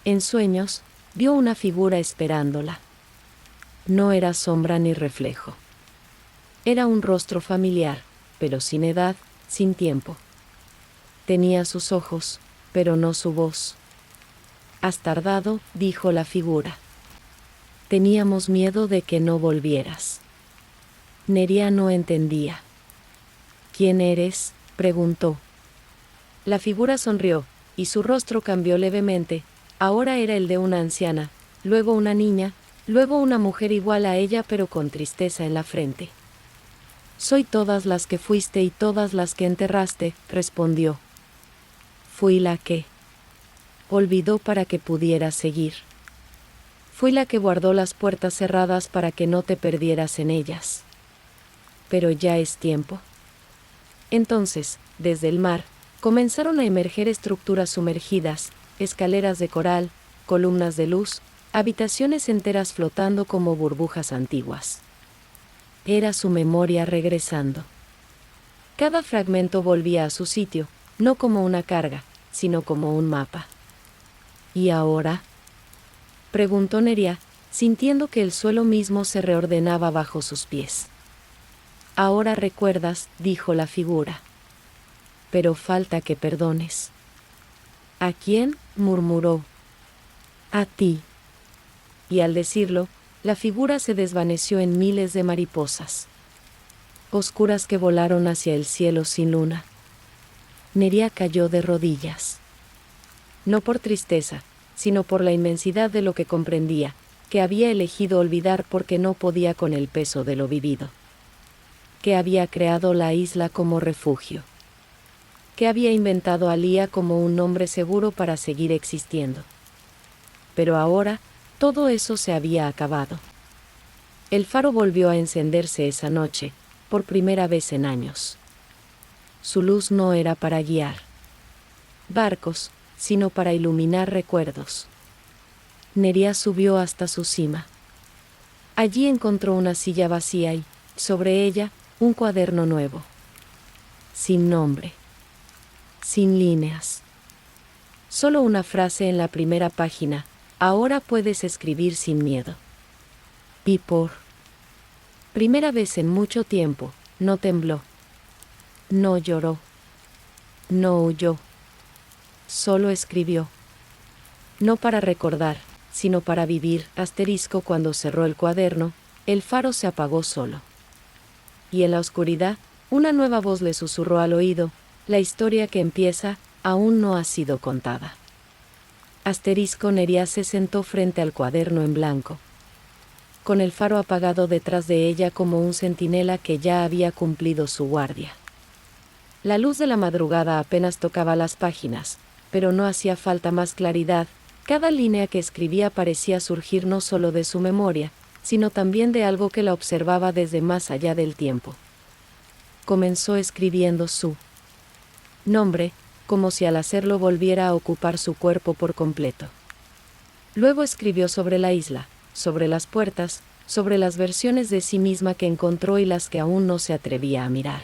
En sueños, vio una figura esperándola. No era sombra ni reflejo. Era un rostro familiar, pero sin edad, sin tiempo. Tenía sus ojos, pero no su voz. Has tardado, dijo la figura. Teníamos miedo de que no volvieras. Neria no entendía. ¿Quién eres?, preguntó. La figura sonrió, y su rostro cambió levemente. Ahora era el de una anciana, luego una niña, luego una mujer igual a ella pero con tristeza en la frente. Soy todas las que fuiste y todas las que enterraste, respondió. Fui la que olvidó para que pudieras seguir. Fui la que guardó las puertas cerradas para que no te perdieras en ellas. Pero ya es tiempo. Entonces, desde el mar, comenzaron a emerger estructuras sumergidas, escaleras de coral, columnas de luz, habitaciones enteras flotando como burbujas antiguas. Era su memoria regresando. Cada fragmento volvía a su sitio, no como una carga, sino como un mapa. ¿Y ahora?, preguntó Neria, sintiendo que el suelo mismo se reordenaba bajo sus pies. Ahora recuerdas, dijo la figura. Pero falta que perdones. ¿A quién?, murmuró. A ti. Y al decirlo, la figura se desvaneció en miles de mariposas, oscuras que volaron hacia el cielo sin luna. Neria cayó de rodillas. No por tristeza, sino por la inmensidad de lo que comprendía, que había elegido olvidar porque no podía con el peso de lo vivido. Que había creado la isla como refugio. Que había inventado a Lía como un nombre seguro para seguir existiendo. Pero ahora, todo eso se había acabado. El faro volvió a encenderse esa noche, por primera vez en años. Su luz no era para guiar barcos, sino para iluminar recuerdos. Neria subió hasta su cima. Allí encontró una silla vacía y, sobre ella, un cuaderno nuevo. Sin nombre. Sin líneas. Solo una frase en la primera página: ahora puedes escribir sin miedo. Y por primera vez en mucho tiempo, no tembló. No lloró. No huyó. Solo escribió. No para recordar, sino para vivir. Asterisco. Cuando cerró el cuaderno, el faro se apagó solo. Y en la oscuridad, una nueva voz le susurró al oído: la historia que empieza, aún no ha sido contada. Asterisco. Neria se sentó frente al cuaderno en blanco, con el faro apagado detrás de ella como un centinela que ya había cumplido su guardia. La luz de la madrugada apenas tocaba las páginas, pero no hacía falta más claridad. Cada línea que escribía parecía surgir no solo de su memoria, sino también de algo que la observaba desde más allá del tiempo. Comenzó escribiendo su nombre, como si al hacerlo volviera a ocupar su cuerpo por completo. Luego escribió sobre la isla, sobre las puertas, sobre las versiones de sí misma que encontró y las que aún no se atrevía a mirar.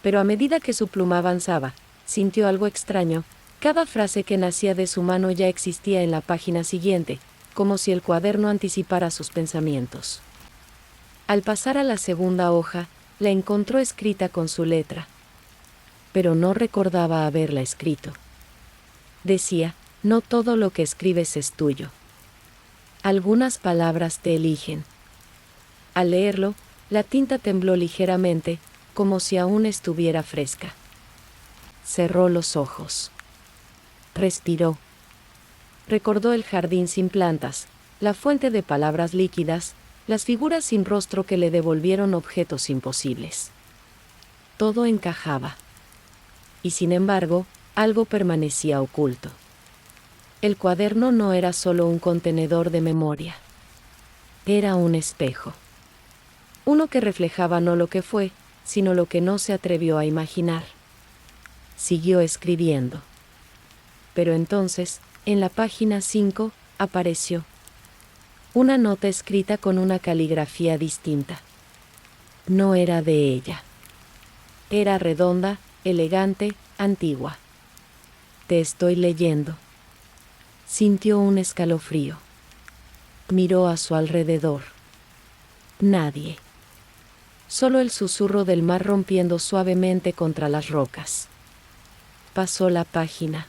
Pero a medida que su pluma avanzaba, sintió algo extraño. Cada frase que nacía de su mano ya existía en la página siguiente, como si el cuaderno anticipara sus pensamientos. Al pasar a la segunda hoja, la encontró escrita con su letra. Pero no recordaba haberla escrito. Decía: no todo lo que escribes es tuyo. Algunas palabras te eligen. Al leerlo, la tinta tembló ligeramente, como si aún estuviera fresca. Cerró los ojos. Respiró. Recordó el jardín sin plantas, la fuente de palabras líquidas, las figuras sin rostro que le devolvieron objetos imposibles. Todo encajaba. Y sin embargo, algo permanecía oculto. El cuaderno no era solo un contenedor de memoria. Era un espejo. Uno que reflejaba no lo que fue, sino lo que no se atrevió a imaginar. Siguió escribiendo. Pero entonces, en la página 5, apareció una nota escrita con una caligrafía distinta. No era de ella. Era redonda, elegante, antigua. Te estoy leyendo. Sintió un escalofrío. Miró a su alrededor. Nadie. Solo el susurro del mar rompiendo suavemente contra las rocas. Pasó la página.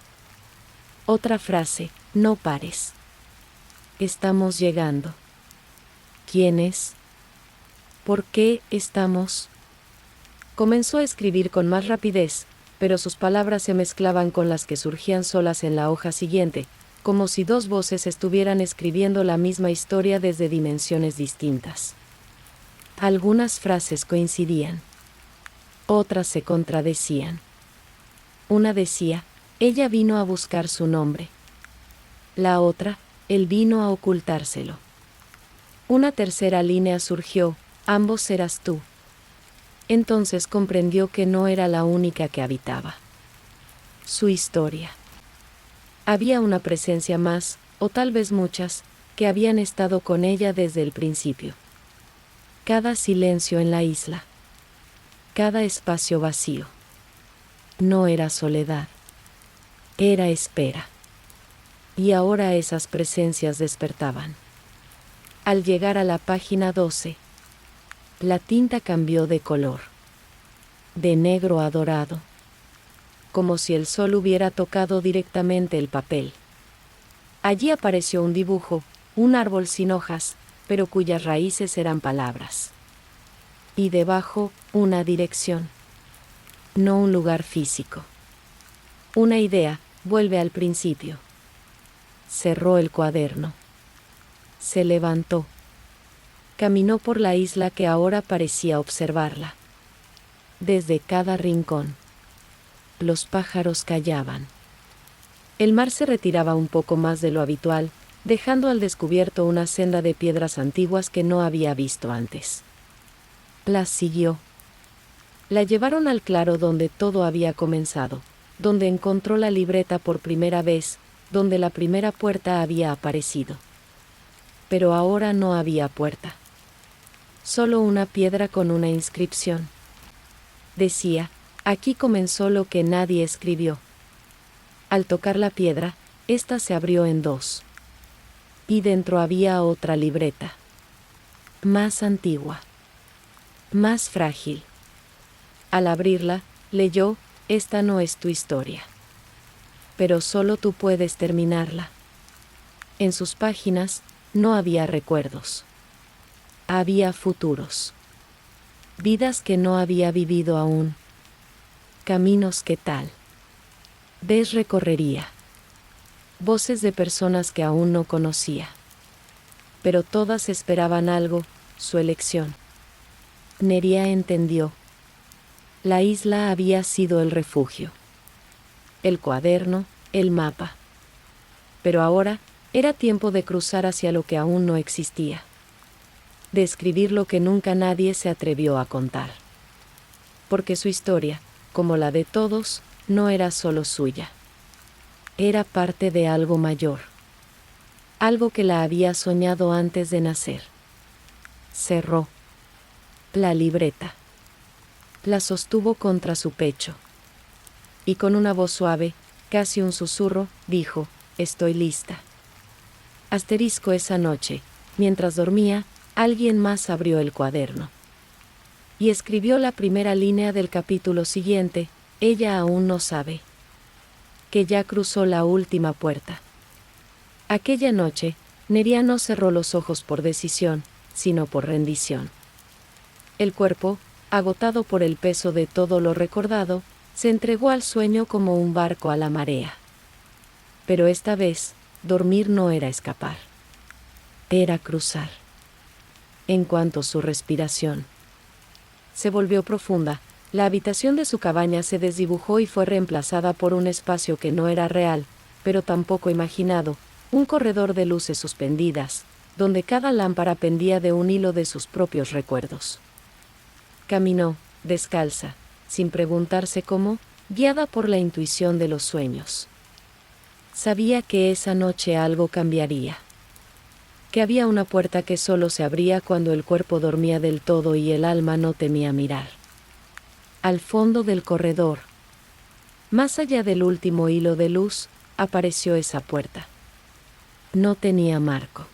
Otra frase, no pares. Estamos llegando. ¿Quién es? ¿Por qué estamos? Comenzó a escribir con más rapidez, pero sus palabras se mezclaban con las que surgían solas en la hoja siguiente, como si dos voces estuvieran escribiendo la misma historia desde dimensiones distintas. Algunas frases coincidían. Otras se contradecían. Una decía, ella vino a buscar su nombre. La otra, él vino a ocultárselo. Una tercera línea surgió, ambos serás tú. Entonces comprendió que no era la única que habitaba. Su historia. Había una presencia más, o tal vez muchas, que habían estado con ella desde el principio. Cada silencio en la isla. Cada espacio vacío. No era soledad. Era espera. Y ahora esas presencias despertaban. Al llegar a la página 12, la tinta cambió de color. De negro a dorado. Como si el sol hubiera tocado directamente el papel. Allí apareció un dibujo, un árbol sin hojas, pero cuyas raíces eran palabras. Y debajo, una dirección. No un lugar físico. Una idea, vuelve al principio. Cerró el cuaderno. Se levantó. Caminó por la isla que ahora parecía observarla. Desde cada rincón. Los pájaros callaban. El mar se retiraba un poco más de lo habitual, dejando al descubierto una senda de piedras antiguas que no había visto antes. Las siguió. La llevaron al claro donde todo había comenzado, donde encontró la libreta por primera vez, donde la primera puerta había aparecido. Pero ahora no había puerta. Solo una piedra con una inscripción. Decía, aquí comenzó lo que nadie escribió. Al tocar la piedra, ésta se abrió en dos. Y dentro había otra libreta. Más antigua. Más frágil. Al abrirla, leyó, esta no es tu historia. Pero solo tú puedes terminarla. En sus páginas, no había recuerdos. Había futuros. Vidas que no había vivido aún. Caminos que tal vez recorrería. Voces de personas que aún no conocía. Pero todas esperaban algo, su elección. Nería entendió. La isla había sido el refugio. El cuaderno, el mapa. Pero ahora, era tiempo de cruzar hacia lo que aún no existía. De escribir lo que nunca nadie se atrevió a contar. Porque su historia, como la de todos, no era solo suya. Era parte de algo mayor. Algo que la había soñado antes de nacer. Cerró la libreta. La sostuvo contra su pecho. Y con una voz suave, casi un susurro, dijo, estoy lista. Asterisco esa noche, mientras dormía, alguien más abrió el cuaderno. Y escribió la primera línea del capítulo siguiente, ella aún no sabe. Que ya cruzó la última puerta. Aquella noche, Nería no cerró los ojos por decisión, sino por rendición. El cuerpo, agotado por el peso de todo lo recordado, se entregó al sueño como un barco a la marea. Pero esta vez, dormir no era escapar. Era cruzar. En cuanto su respiración se volvió profunda, la habitación de su cabaña se desdibujó y fue reemplazada por un espacio que no era real, pero tampoco imaginado, un corredor de luces suspendidas, donde cada lámpara pendía de un hilo de sus propios recuerdos. Caminó, descalza, sin preguntarse cómo, guiada por la intuición de los sueños. Sabía que esa noche algo cambiaría. que había una puerta que solo se abría cuando el cuerpo dormía del todo y el alma no temía mirar. Al fondo del corredor, más allá del último hilo de luz, apareció esa puerta. No tenía marco.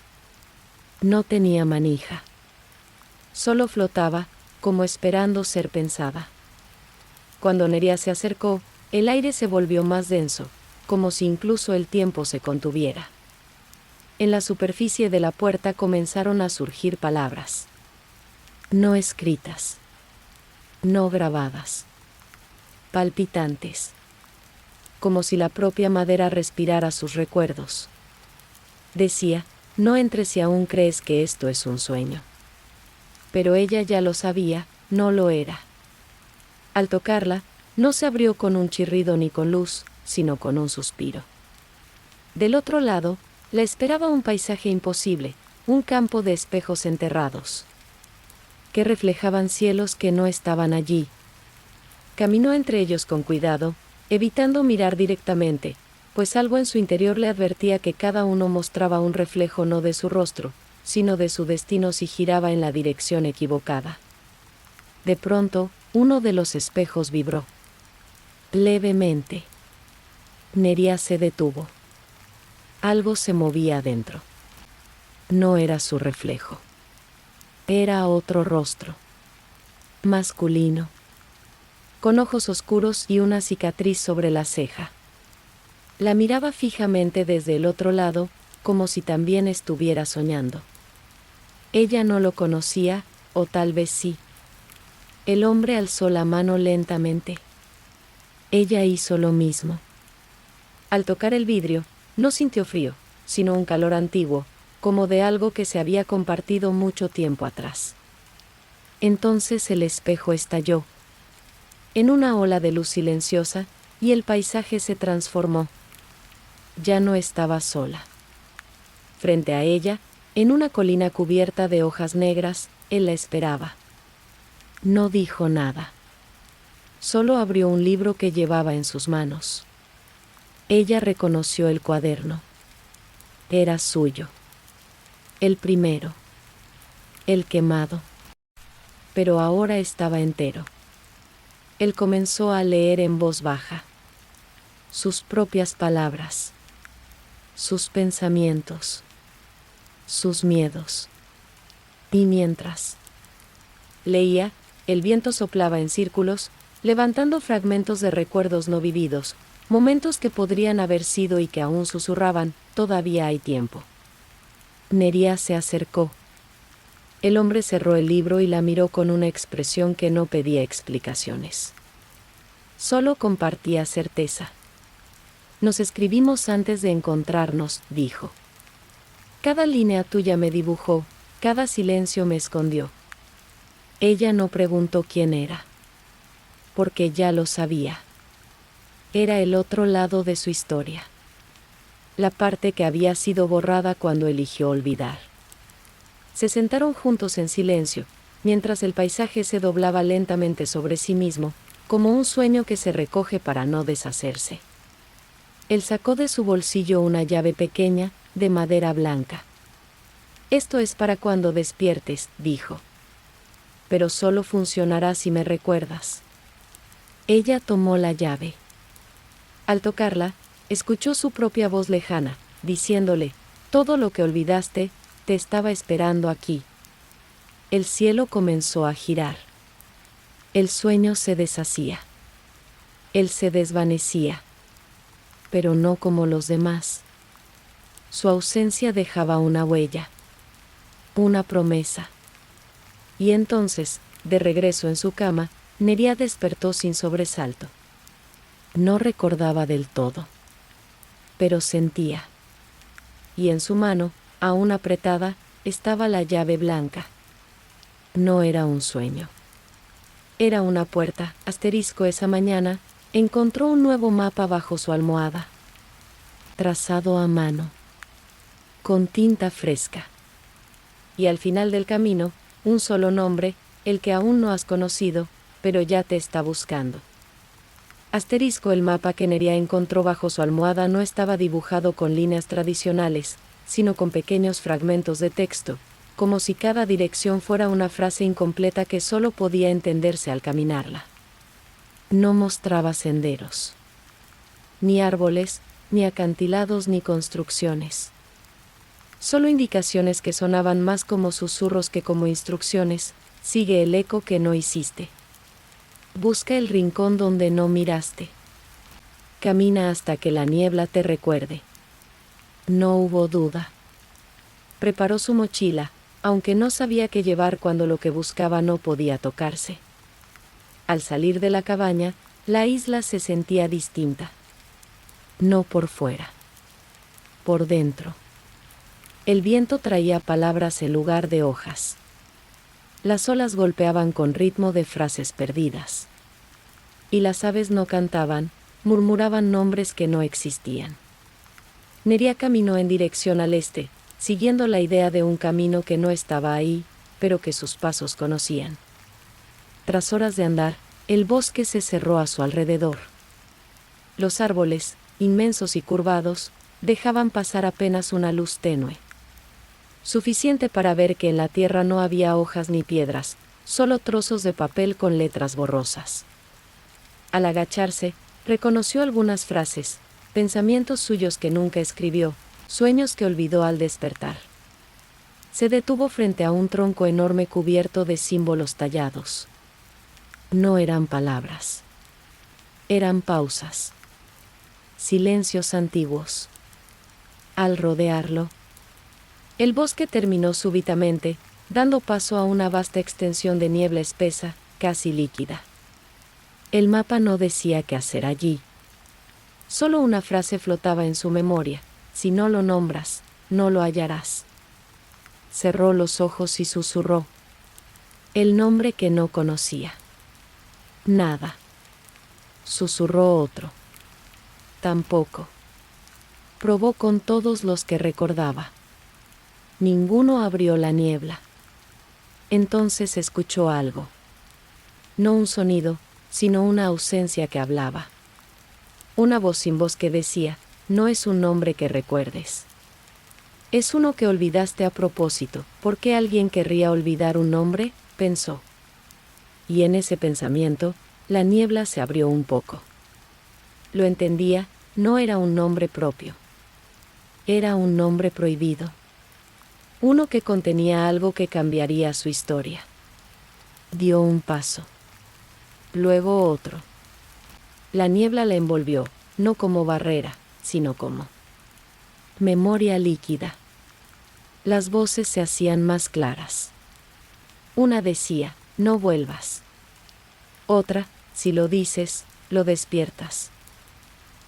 No tenía manija. Solo flotaba, como esperando ser pensada. Cuando Nerea se acercó, el aire se volvió más denso, como si incluso el tiempo se contuviera. En la superficie de la puerta comenzaron a surgir palabras. No escritas. No grabadas. Palpitantes. Como si la propia madera respirara sus recuerdos. Decía, no entres si aún crees que esto es un sueño. Pero ella ya lo sabía, no lo era. Al tocarla, no se abrió con un chirrido ni con luz, sino con un suspiro. Del otro lado, la esperaba un paisaje imposible, un campo de espejos enterrados, que reflejaban cielos que no estaban allí. Caminó entre ellos con cuidado, evitando mirar directamente, pues algo en su interior le advertía que cada uno mostraba un reflejo no de su rostro, sino de su destino si giraba en la dirección equivocada. De pronto, uno de los espejos vibró. Levemente. Nerea se detuvo. Algo se movía adentro. No era su reflejo. Era otro rostro. Masculino. Con ojos oscuros y una cicatriz sobre la ceja. La miraba fijamente desde el otro lado, como si también estuviera soñando. Ella no lo conocía, o tal vez sí. El hombre alzó la mano lentamente. Ella hizo lo mismo. Al tocar el vidrio, no sintió frío, sino un calor antiguo, como de algo que se había compartido mucho tiempo atrás. Entonces el espejo estalló, en una ola de luz silenciosa, y el paisaje se transformó. Ya no estaba sola. Frente a ella, en una colina cubierta de hojas negras, él la esperaba. No dijo nada. Solo abrió un libro que llevaba en sus manos. Ella reconoció el cuaderno. Era suyo. El primero. El quemado. Pero ahora estaba entero. Él comenzó a leer en voz baja. Sus propias palabras. Sus pensamientos. Sus miedos. Y mientras leía, el viento soplaba en círculos, levantando fragmentos de recuerdos no vividos, momentos que podrían haber sido y que aún susurraban, todavía hay tiempo. Nerea se acercó. El hombre cerró el libro y la miró con una expresión que no pedía explicaciones. Solo compartía certeza. Nos escribimos antes de encontrarnos, dijo. Cada línea tuya me dibujó, cada silencio me escondió. Ella no preguntó quién era. Porque ya lo sabía. Era el otro lado de su historia. La parte que había sido borrada cuando eligió olvidar. Se sentaron juntos en silencio, mientras el paisaje se doblaba lentamente sobre sí mismo, como un sueño que se recoge para no deshacerse. Él sacó de su bolsillo una llave pequeña, de madera blanca. Esto es para cuando despiertes, dijo. Pero solo funcionará si me recuerdas. Ella tomó la llave. Al tocarla, escuchó su propia voz lejana, diciéndole, todo lo que olvidaste, te estaba esperando aquí. El cielo comenzó a girar. El sueño se deshacía. Él se desvanecía. Pero no como los demás. Su ausencia dejaba una huella. Una promesa. Y entonces, de regreso en su cama, Nerea despertó sin sobresalto. No recordaba del todo. Pero sentía. Y en su mano, aún apretada, estaba la llave blanca. No era un sueño. Era una puerta. Esa mañana, encontró un nuevo mapa bajo su almohada. Trazado a mano. Con tinta fresca. Y al final del camino, un solo nombre, el que aún no has conocido, pero ya te está buscando. El mapa que Nerea encontró bajo su almohada no estaba dibujado con líneas tradicionales, sino con pequeños fragmentos de texto, como si cada dirección fuera una frase incompleta que solo podía entenderse al caminarla. No mostraba senderos, ni árboles, ni acantilados ni construcciones. Solo indicaciones que sonaban más como susurros que como instrucciones. Sigue el eco que no hiciste. Busca el rincón donde no miraste. Camina hasta que la niebla te recuerde. No hubo duda. Preparó su mochila, aunque no sabía qué llevar cuando lo que buscaba no podía tocarse. Al salir de la cabaña, la isla se sentía distinta. No por fuera. Por dentro. El viento traía palabras en lugar de hojas. Las olas golpeaban con ritmo de frases perdidas. Y las aves no cantaban, murmuraban nombres que no existían. Nerea caminó en dirección al este, siguiendo la idea de un camino que no estaba ahí, pero que sus pasos conocían. Tras horas de andar, el bosque se cerró a su alrededor. Los árboles, inmensos y curvados, dejaban pasar apenas una luz tenue. Suficiente para ver que en la tierra no había hojas ni piedras, solo trozos de papel con letras borrosas. Al agacharse, reconoció algunas frases, pensamientos suyos que nunca escribió, sueños que olvidó al despertar. Se detuvo frente a un tronco enorme cubierto de símbolos tallados. No eran palabras. Eran pausas. Silencios antiguos. Al rodearlo, el bosque terminó súbitamente, dando paso a una vasta extensión de niebla espesa, casi líquida. El mapa no decía qué hacer allí. Solo una frase flotaba en su memoria: si no lo nombras, no lo hallarás. Cerró los ojos y susurró. El nombre que no conocía. Nada. Susurró otro. Tampoco. Probó con todos los que recordaba. Ninguno abrió la niebla. Entonces escuchó algo. No un sonido, sino una ausencia que hablaba. Una voz sin voz que decía: no es un nombre que recuerdes. Es uno que olvidaste a propósito. ¿Por qué alguien querría olvidar un nombre?, pensó. Y en ese pensamiento, la niebla se abrió un poco. Lo entendía, no era un nombre propio. Era un nombre prohibido. Uno que contenía algo que cambiaría su historia. Dio un paso. Luego otro. La niebla la envolvió, no como barrera, sino como memoria líquida. Las voces se hacían más claras. Una decía: no vuelvas. Otra: si lo dices, lo despiertas.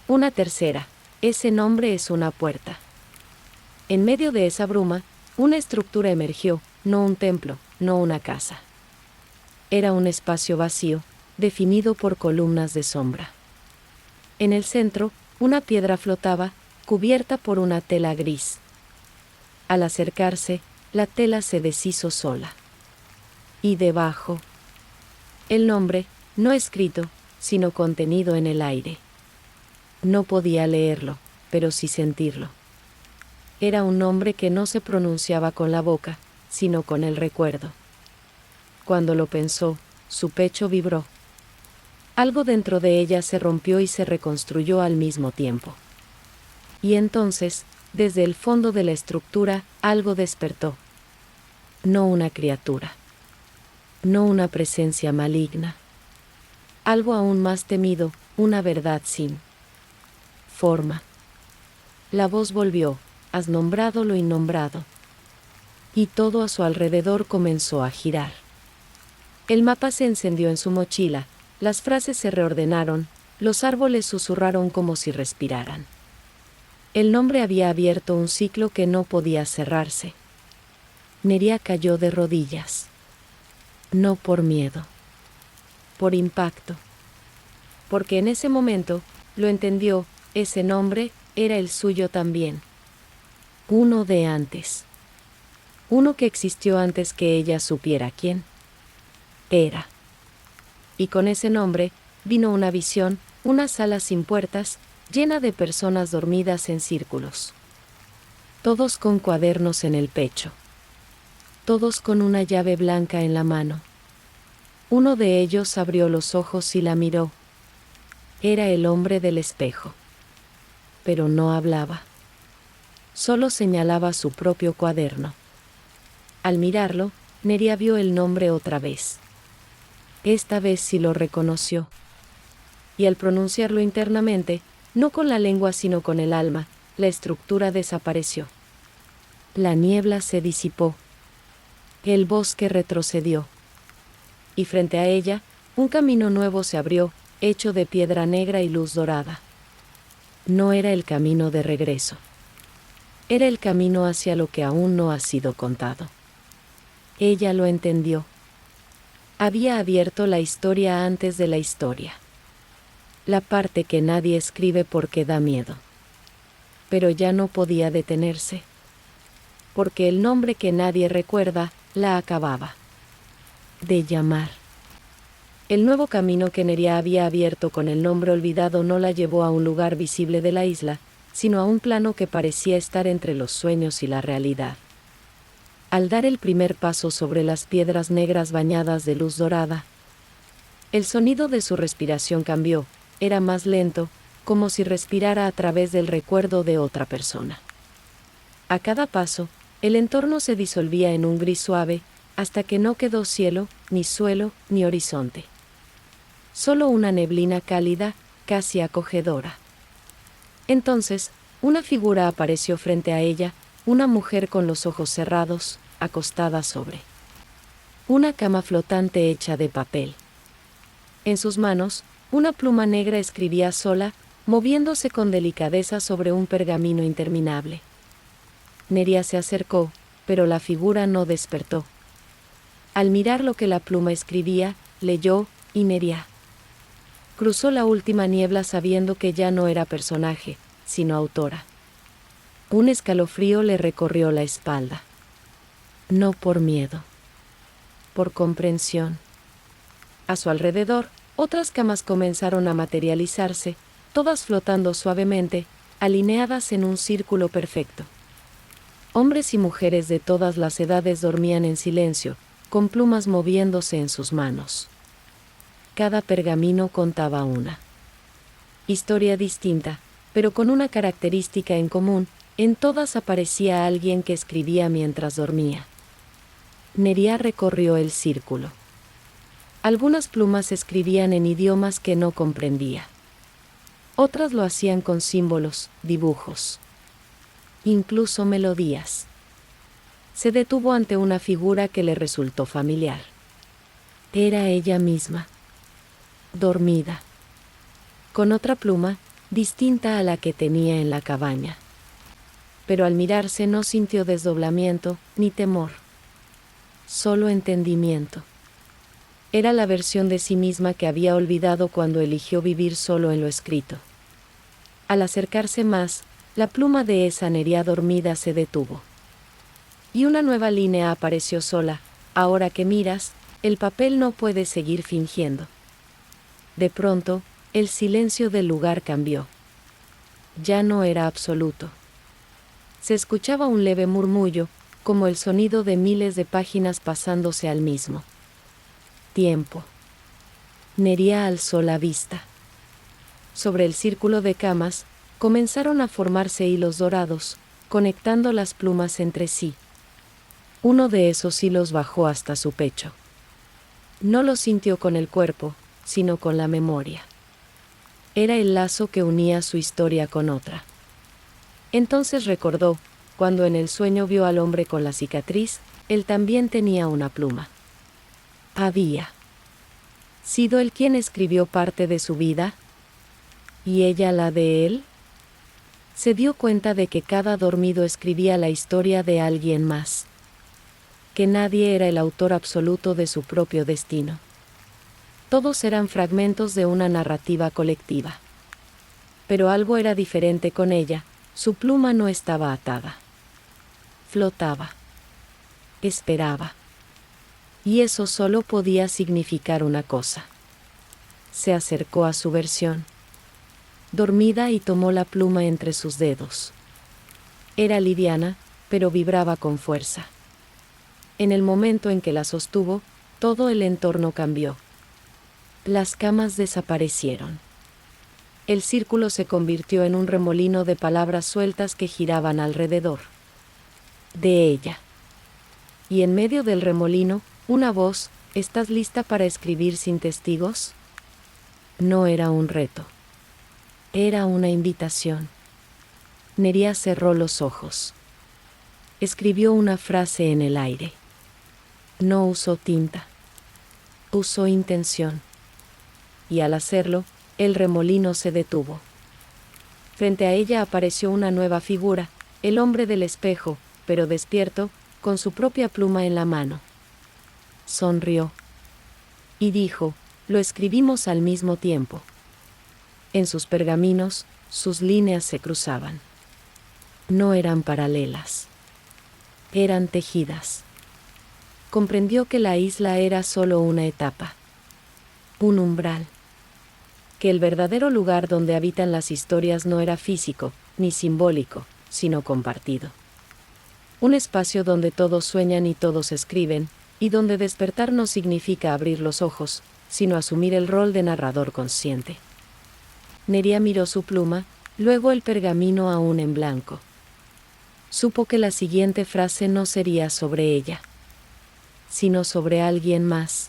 Una tercera: ese nombre es una puerta. En medio de esa bruma, una estructura emergió, no un templo, no una casa. Era un espacio vacío, definido por columnas de sombra. En el centro, una piedra flotaba, cubierta por una tela gris. Al acercarse, la tela se deshizo sola. Y debajo, el nombre, no escrito, sino contenido en el aire. No podía leerlo, pero sí sentirlo. Era un nombre que no se pronunciaba con la boca, sino con el recuerdo. Cuando lo pensó, su pecho vibró. Algo dentro de ella se rompió y se reconstruyó al mismo tiempo. Y entonces, desde el fondo de la estructura, algo despertó. No una criatura. No una presencia maligna. Algo aún más temido, una verdad sin forma. La voz volvió: has nombrado lo innombrado. Y todo a su alrededor comenzó a girar. El mapa se encendió en su mochila, las frases se reordenaron, los árboles susurraron como si respiraran. El nombre había abierto un ciclo que no podía cerrarse. Nerea cayó de rodillas. No por miedo. Por impacto. Porque en ese momento, lo entendió, ese nombre era el suyo también. Uno de antes. Uno que existió antes que ella supiera quién era. Y con ese nombre, vino una visión, una sala sin puertas, llena de personas dormidas en círculos. todos con cuadernos en el pecho. Todos con una llave blanca en la mano. Uno de ellos abrió los ojos y la miró. Era el hombre del espejo. Pero no hablaba. Solo señalaba su propio cuaderno. Al mirarlo, Neria vio el nombre otra vez. Esta vez sí lo reconoció. Y al pronunciarlo internamente, no con la lengua sino con el alma, la estructura desapareció. La niebla se disipó. El bosque retrocedió. Y frente a ella, un camino nuevo se abrió, hecho de piedra negra y luz dorada. No era el camino de regreso. Era el camino hacia lo que aún no ha sido contado. Ella lo entendió. Había abierto la historia antes de la historia. La parte que nadie escribe porque da miedo. Pero ya no podía detenerse. Porque el nombre que nadie recuerda la acababa de llamar. El nuevo camino que Neria había abierto con el nombre olvidado no la llevó a un lugar visible de la isla, sino a un plano que parecía estar entre los sueños y la realidad. Al dar el primer paso sobre las piedras negras bañadas de luz dorada, el sonido de su respiración cambió, era más lento, como si respirara a través del recuerdo de otra persona. A cada paso, el entorno se disolvía en un gris suave, hasta que no quedó cielo, ni suelo, ni horizonte. Solo una neblina cálida, casi acogedora. Entonces, una figura apareció frente a ella, una mujer con los ojos cerrados, acostada sobre una cama flotante hecha de papel. En sus manos, una pluma negra escribía sola, moviéndose con delicadeza sobre un pergamino interminable. Neria se acercó, pero la figura no despertó. Al mirar lo que la pluma escribía, leyó, y Neria cruzó la última niebla sabiendo que ya no era personaje, sino autora. Un escalofrío le recorrió la espalda. No por miedo. Por comprensión. A su alrededor, otras camas comenzaron a materializarse, todas flotando suavemente, alineadas en un círculo perfecto. Hombres y mujeres de todas las edades dormían en silencio, con plumas moviéndose en sus manos. Cada pergamino contaba una historia distinta, pero con una característica en común: en todas aparecía alguien que escribía mientras dormía. Neria recorrió el círculo. Algunas plumas escribían en idiomas que no comprendía. Otras lo hacían con símbolos, dibujos, incluso melodías. Se detuvo ante una figura que le resultó familiar. Era ella misma, dormida, con otra pluma, distinta a la que tenía en la cabaña. Pero al mirarse no sintió desdoblamiento, ni temor. Solo entendimiento. Era la versión de sí misma que había olvidado cuando eligió vivir solo en lo escrito. Al acercarse más, la pluma de esa Neria dormida se detuvo. Y una nueva línea apareció sola: ahora que miras, el papel no puede seguir fingiendo. De pronto, el silencio del lugar cambió. Ya no era absoluto. Se escuchaba un leve murmullo, como el sonido de miles de páginas pasándose al mismo tiempo. Neria alzó la vista. Sobre el círculo de camas, comenzaron a formarse hilos dorados, conectando las plumas entre sí. Uno de esos hilos bajó hasta su pecho. No lo sintió con el cuerpo, sino con la memoria. Era el lazo que unía su historia con otra. Entonces recordó, cuando en el sueño vio al hombre con la cicatriz, él también tenía una pluma. Había sido él quien escribió parte de su vida, y ella la de él. Se dio cuenta de que cada dormido escribía la historia de alguien más, que nadie era el autor absoluto de su propio destino. Todos eran fragmentos de una narrativa colectiva. Pero algo era diferente con ella: su pluma no estaba atada. Flotaba. Esperaba. Y eso solo podía significar una cosa. Se acercó a su versión, dormida, y tomó la pluma entre sus dedos. Era liviana, pero vibraba con fuerza. En el momento en que la sostuvo, todo el entorno cambió. Las camas desaparecieron. El círculo se convirtió en un remolino de palabras sueltas que giraban alrededor de ella. Y en medio del remolino, una voz: ¿estás lista para escribir sin testigos? No era un reto. Era una invitación. Nerea cerró los ojos. Escribió una frase en el aire. No usó tinta. Usó intención. Y al hacerlo, el remolino se detuvo. Frente a ella apareció una nueva figura, el hombre del espejo, pero despierto, con su propia pluma en la mano. Sonrió. Y dijo: lo escribimos al mismo tiempo. En sus pergaminos, sus líneas se cruzaban. No eran paralelas. Eran tejidas. Comprendió que la isla era solo una etapa. Un umbral. Que el verdadero lugar donde habitan las historias no era físico, ni simbólico, sino compartido. Un espacio donde todos sueñan y todos escriben, y donde despertar no significa abrir los ojos, sino asumir el rol de narrador consciente. Nerea miró su pluma, luego el pergamino aún en blanco. Supo que la siguiente frase no sería sobre ella, sino sobre alguien más.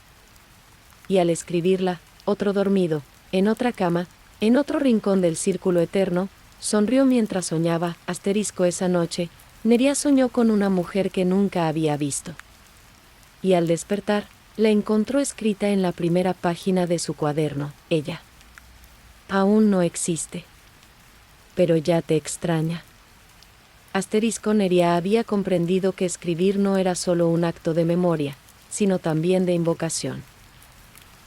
Y al escribirla, otro dormido, en otra cama, en otro rincón del círculo eterno, sonrió mientras soñaba. Esa noche, Nerea soñó con una mujer que nunca había visto. Y al despertar, la encontró escrita en la primera página de su cuaderno: ella aún no existe, pero ya te extraña. Nerea había comprendido que escribir no era solo un acto de memoria, sino también de invocación.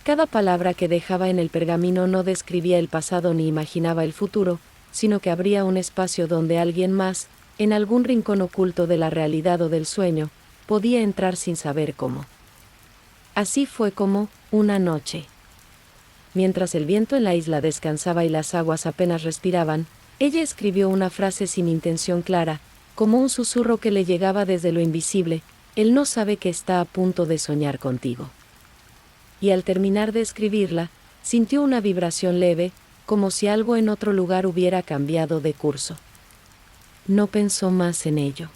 Cada palabra que dejaba en el pergamino no describía el pasado ni imaginaba el futuro, sino que abría un espacio donde alguien más, en algún rincón oculto de la realidad o del sueño, podía entrar sin saber cómo. Así fue como, una noche, mientras el viento en la isla descansaba y las aguas apenas respiraban, ella escribió una frase sin intención clara, como un susurro que le llegaba desde lo invisible: él no sabe que está a punto de soñar contigo. Y al terminar de escribirla, sintió una vibración leve, como si algo en otro lugar hubiera cambiado de curso. No pensó más en ello.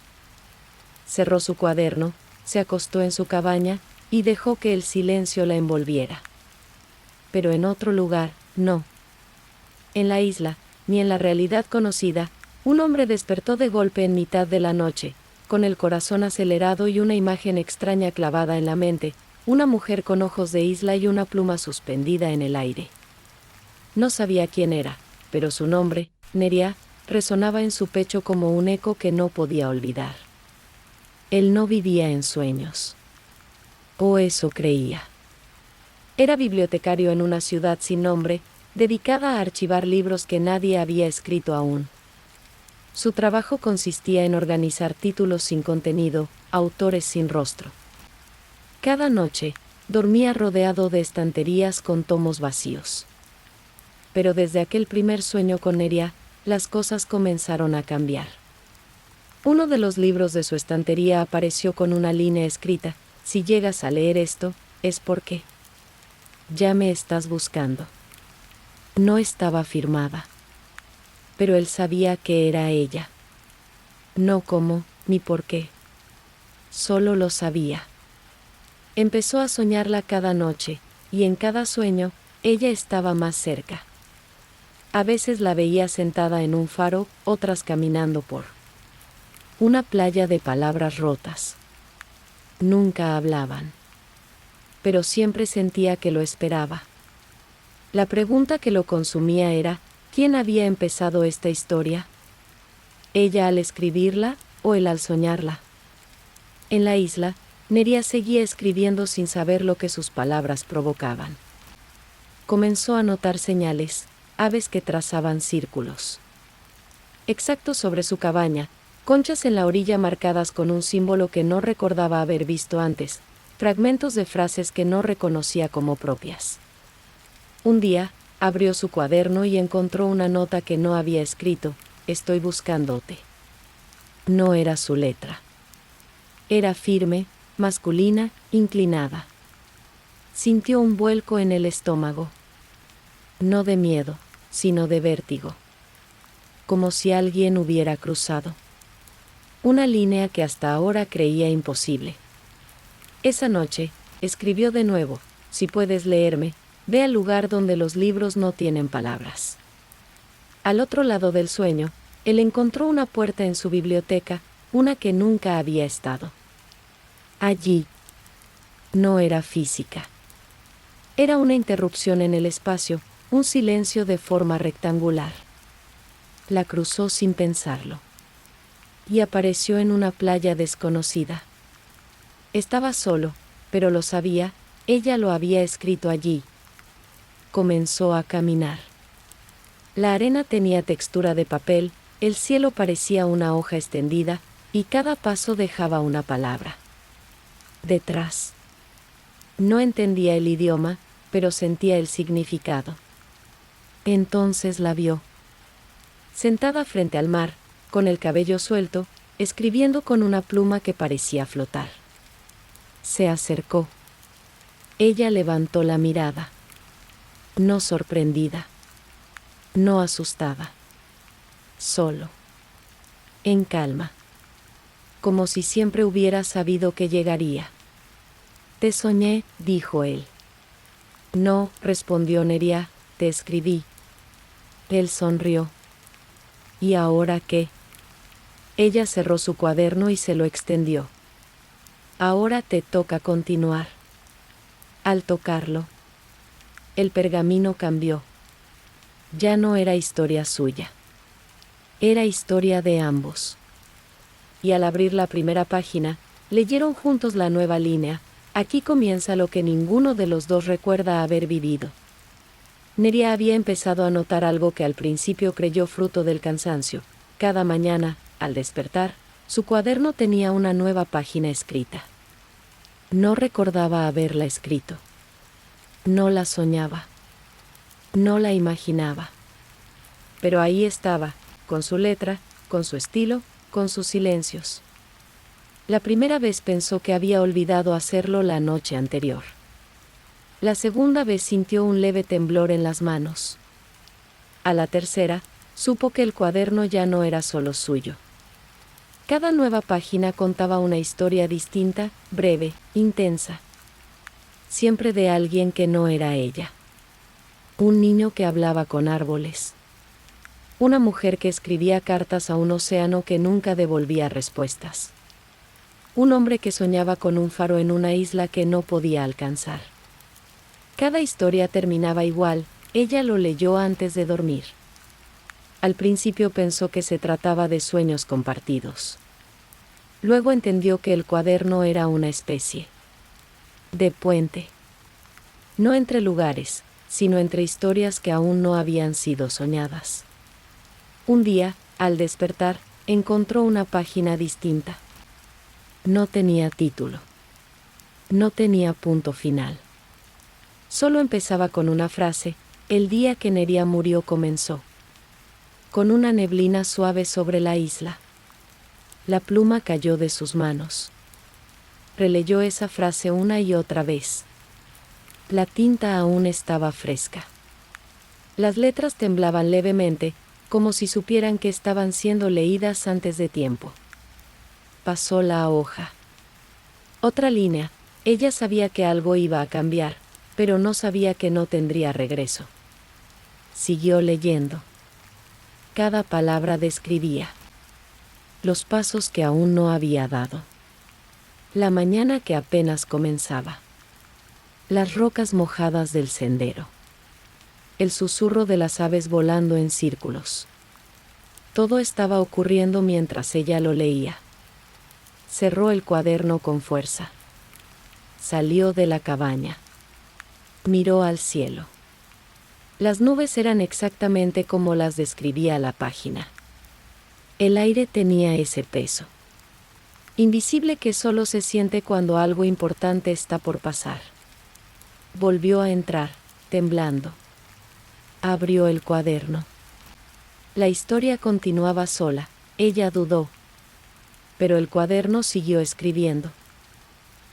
Cerró su cuaderno, se acostó en su cabaña, y dejó que el silencio la envolviera. Pero en otro lugar, no. En la isla, ni en la realidad conocida, un hombre despertó de golpe en mitad de la noche, con el corazón acelerado y una imagen extraña clavada en la mente: una mujer con ojos de isla y una pluma suspendida en el aire. No sabía quién era, pero su nombre, Nerea, resonaba en su pecho como un eco que no podía olvidar. Él no vivía en sueños. O eso creía. Era bibliotecario en una ciudad sin nombre, dedicada a archivar libros que nadie había escrito aún. Su trabajo consistía en organizar títulos sin contenido, autores sin rostro. Cada noche, dormía rodeado de estanterías con tomos vacíos. Pero desde aquel primer sueño con Nerea, las cosas comenzaron a cambiar. Uno de los libros de su estantería apareció con una línea escrita: si llegas a leer esto, es porque ya me estás buscando. No estaba firmada. Pero él sabía que era ella. No cómo, ni por qué. Solo lo sabía. Empezó a soñarla cada noche, y en cada sueño, ella estaba más cerca. A veces la veía sentada en un faro, otras caminando por una playa de palabras rotas. Nunca hablaban. Pero siempre sentía que lo esperaba. La pregunta que lo consumía era: ¿quién había empezado esta historia? ¿Ella al escribirla, o él al soñarla? En la isla, Nerea seguía escribiendo sin saber lo que sus palabras provocaban. Comenzó a notar señales, aves que trazaban círculos exactos sobre su cabaña, conchas en la orilla marcadas con un símbolo que no recordaba haber visto antes, fragmentos de frases que no reconocía como propias. Un día, abrió su cuaderno y encontró una nota que no había escrito: estoy buscándote. No era su letra. Era firme, masculina, inclinada. Sintió un vuelco en el estómago. No de miedo, sino de vértigo. Como si alguien hubiera cruzado una línea que hasta ahora creía imposible. Esa noche, escribió de nuevo: si puedes leerme, ve al lugar donde los libros no tienen palabras. Al otro lado del sueño, él encontró una puerta en su biblioteca, una que nunca había estado. Allí. No era física. Era una interrupción en el espacio, un silencio de forma rectangular. La cruzó sin pensarlo. Y apareció en una playa desconocida. Estaba solo, pero lo sabía, ella lo había escrito allí. Comenzó a caminar. La arena tenía textura de papel, el cielo parecía una hoja extendida, y cada paso dejaba una palabra. Detrás. No entendía el idioma, pero sentía el significado. Entonces la vio. Sentada frente al mar, con el cabello suelto, escribiendo con una pluma que parecía flotar. Se acercó. Ella levantó la mirada. No sorprendida. No asustada. Solo. En calma. Como si siempre hubiera sabido que llegaría. Te soñé, dijo él. No, respondió Neria, te escribí. Él sonrió. ¿Y ahora qué? Ella cerró su cuaderno y se lo extendió. Ahora te toca continuar. Al tocarlo, el pergamino cambió. Ya no era historia suya. Era historia de ambos. Y al abrir la primera página, leyeron juntos la nueva línea: aquí comienza lo que ninguno de los dos recuerda haber vivido. Neria había empezado a notar algo que al principio creyó fruto del cansancio. Cada mañana, al despertar, su cuaderno tenía una nueva página escrita. No recordaba haberla escrito. No la soñaba. No la imaginaba. Pero ahí estaba, con su letra, con su estilo, con sus silencios. La primera vez pensó que había olvidado hacerlo la noche anterior. La segunda vez sintió un leve temblor en las manos. A la tercera, supo que el cuaderno ya no era solo suyo. Cada nueva página contaba una historia distinta, breve, intensa. Siempre de alguien que no era ella. Un niño que hablaba con árboles. Una mujer que escribía cartas a un océano que nunca devolvía respuestas. Un hombre que soñaba con un faro en una isla que no podía alcanzar. Cada historia terminaba igual, ella lo leyó antes de dormir. Al principio pensó que se trataba de sueños compartidos. Luego entendió que el cuaderno era una especie de puente. No entre lugares, sino entre historias que aún no habían sido soñadas. Un día, al despertar, encontró una página distinta. No tenía título. No tenía punto final. Solo empezaba con una frase: el día que Neria murió comenzó. Con una neblina suave sobre la isla. La pluma cayó de sus manos. Releyó esa frase una y otra vez. La tinta aún estaba fresca. Las letras temblaban levemente, como si supieran que estaban siendo leídas antes de tiempo. Pasó la hoja. Otra línea. Ella sabía que algo iba a cambiar, pero no sabía que no tendría regreso. Siguió leyendo. Cada palabra describía los pasos que aún no había dado. La mañana que apenas comenzaba. Las rocas mojadas del sendero. El susurro de las aves volando en círculos. Todo estaba ocurriendo mientras ella lo leía. Cerró el cuaderno con fuerza. Salió de la cabaña. Miró al cielo. Las nubes eran exactamente como las describía la página. El aire tenía ese peso invisible que solo se siente cuando algo importante está por pasar. Volvió a entrar, temblando. Abrió el cuaderno. La historia continuaba sola. Ella dudó. pero el cuaderno siguió escribiendo.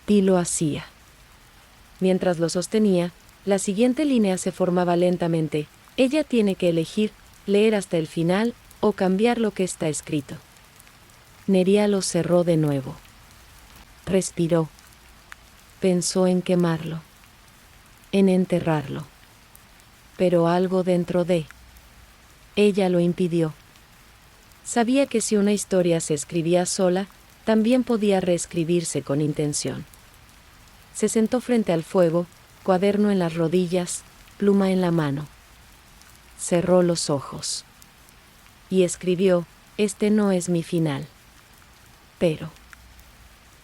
Y lo hacía. Mientras lo sostenía, la siguiente línea se formaba lentamente. Ella tiene que elegir, leer hasta el final, o cambiar lo que está escrito. Nerea lo cerró de nuevo. Respiró. Pensó en quemarlo. En enterrarlo. Pero algo dentro de ella lo impidió. Sabía que si una historia se escribía sola, también podía reescribirse con intención. Se sentó frente al fuego, cuaderno en las rodillas, pluma en la mano. Cerró los ojos. Y escribió: este no es mi final. Pero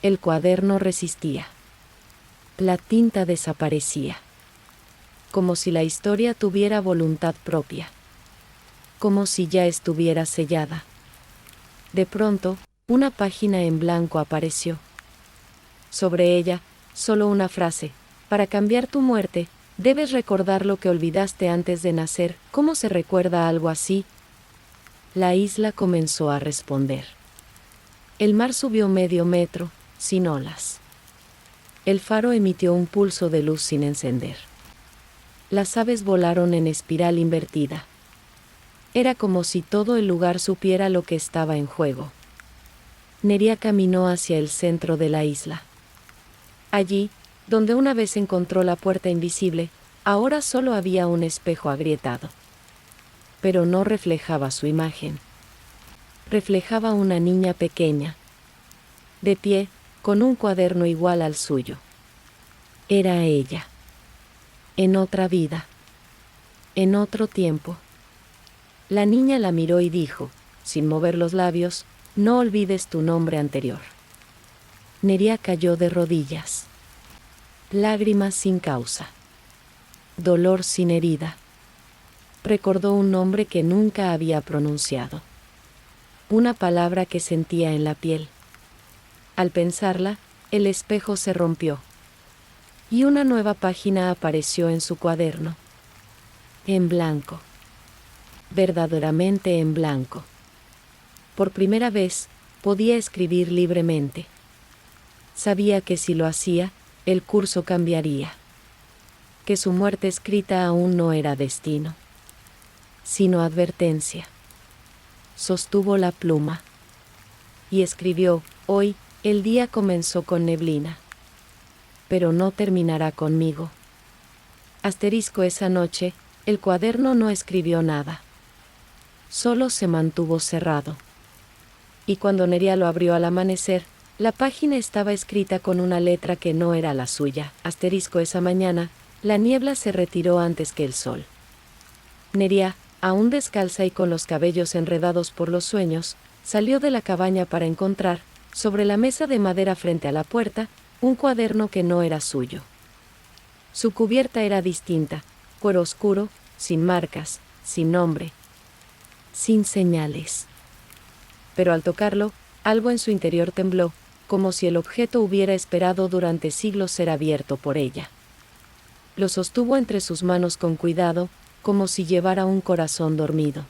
el cuaderno resistía. La tinta desaparecía. Como si la historia tuviera voluntad propia. Como si ya estuviera sellada. De pronto, una página en blanco apareció. Sobre ella, solo una frase: para cambiar tu muerte, debes recordar lo que olvidaste antes de nacer. ¿Cómo se recuerda algo así? La isla comenzó a responder. El mar subió medio metro, sin olas. El faro emitió un pulso de luz sin encender. Las aves volaron en espiral invertida. Era como si todo el lugar supiera lo que estaba en juego. Nerea caminó hacia el centro de la isla. Allí, donde una vez encontró la puerta invisible, ahora solo había un espejo agrietado. Pero no reflejaba su imagen. Reflejaba una niña pequeña, de pie, con un cuaderno igual al suyo. Era ella. En otra vida. En otro tiempo. La niña la miró y dijo, sin mover los labios: no olvides tu nombre anterior. Nerea cayó de rodillas. Lágrimas sin causa. Dolor sin herida. Recordó un nombre que nunca había pronunciado. Una palabra que sentía en la piel. Al pensarla, el espejo se rompió. Y una nueva página apareció en su cuaderno. En blanco. Verdaderamente en blanco. Por primera vez, podía escribir libremente. Sabía que si lo hacía, el curso cambiaría. Que su muerte escrita aún no era destino, sino advertencia. Sostuvo la pluma. Y escribió: hoy, el día comenzó con neblina. Pero no terminará conmigo. Asterisco: esa noche, el cuaderno no escribió nada. Solo se mantuvo cerrado. Y cuando Nerea lo abrió al amanecer, la página estaba escrita con una letra que no era la suya. Asterisco: esa mañana, la niebla se retiró antes que el sol. Nerea, aún descalza y con los cabellos enredados por los sueños, salió de la cabaña para encontrar, sobre la mesa de madera frente a la puerta, un cuaderno que no era suyo. Su cubierta era distinta, cuero oscuro, sin marcas, sin nombre, sin señales. Pero al tocarlo, algo en su interior tembló, como si el objeto hubiera esperado durante siglos ser abierto por ella. Lo sostuvo entre sus manos con cuidado, como si llevara un corazón dormido.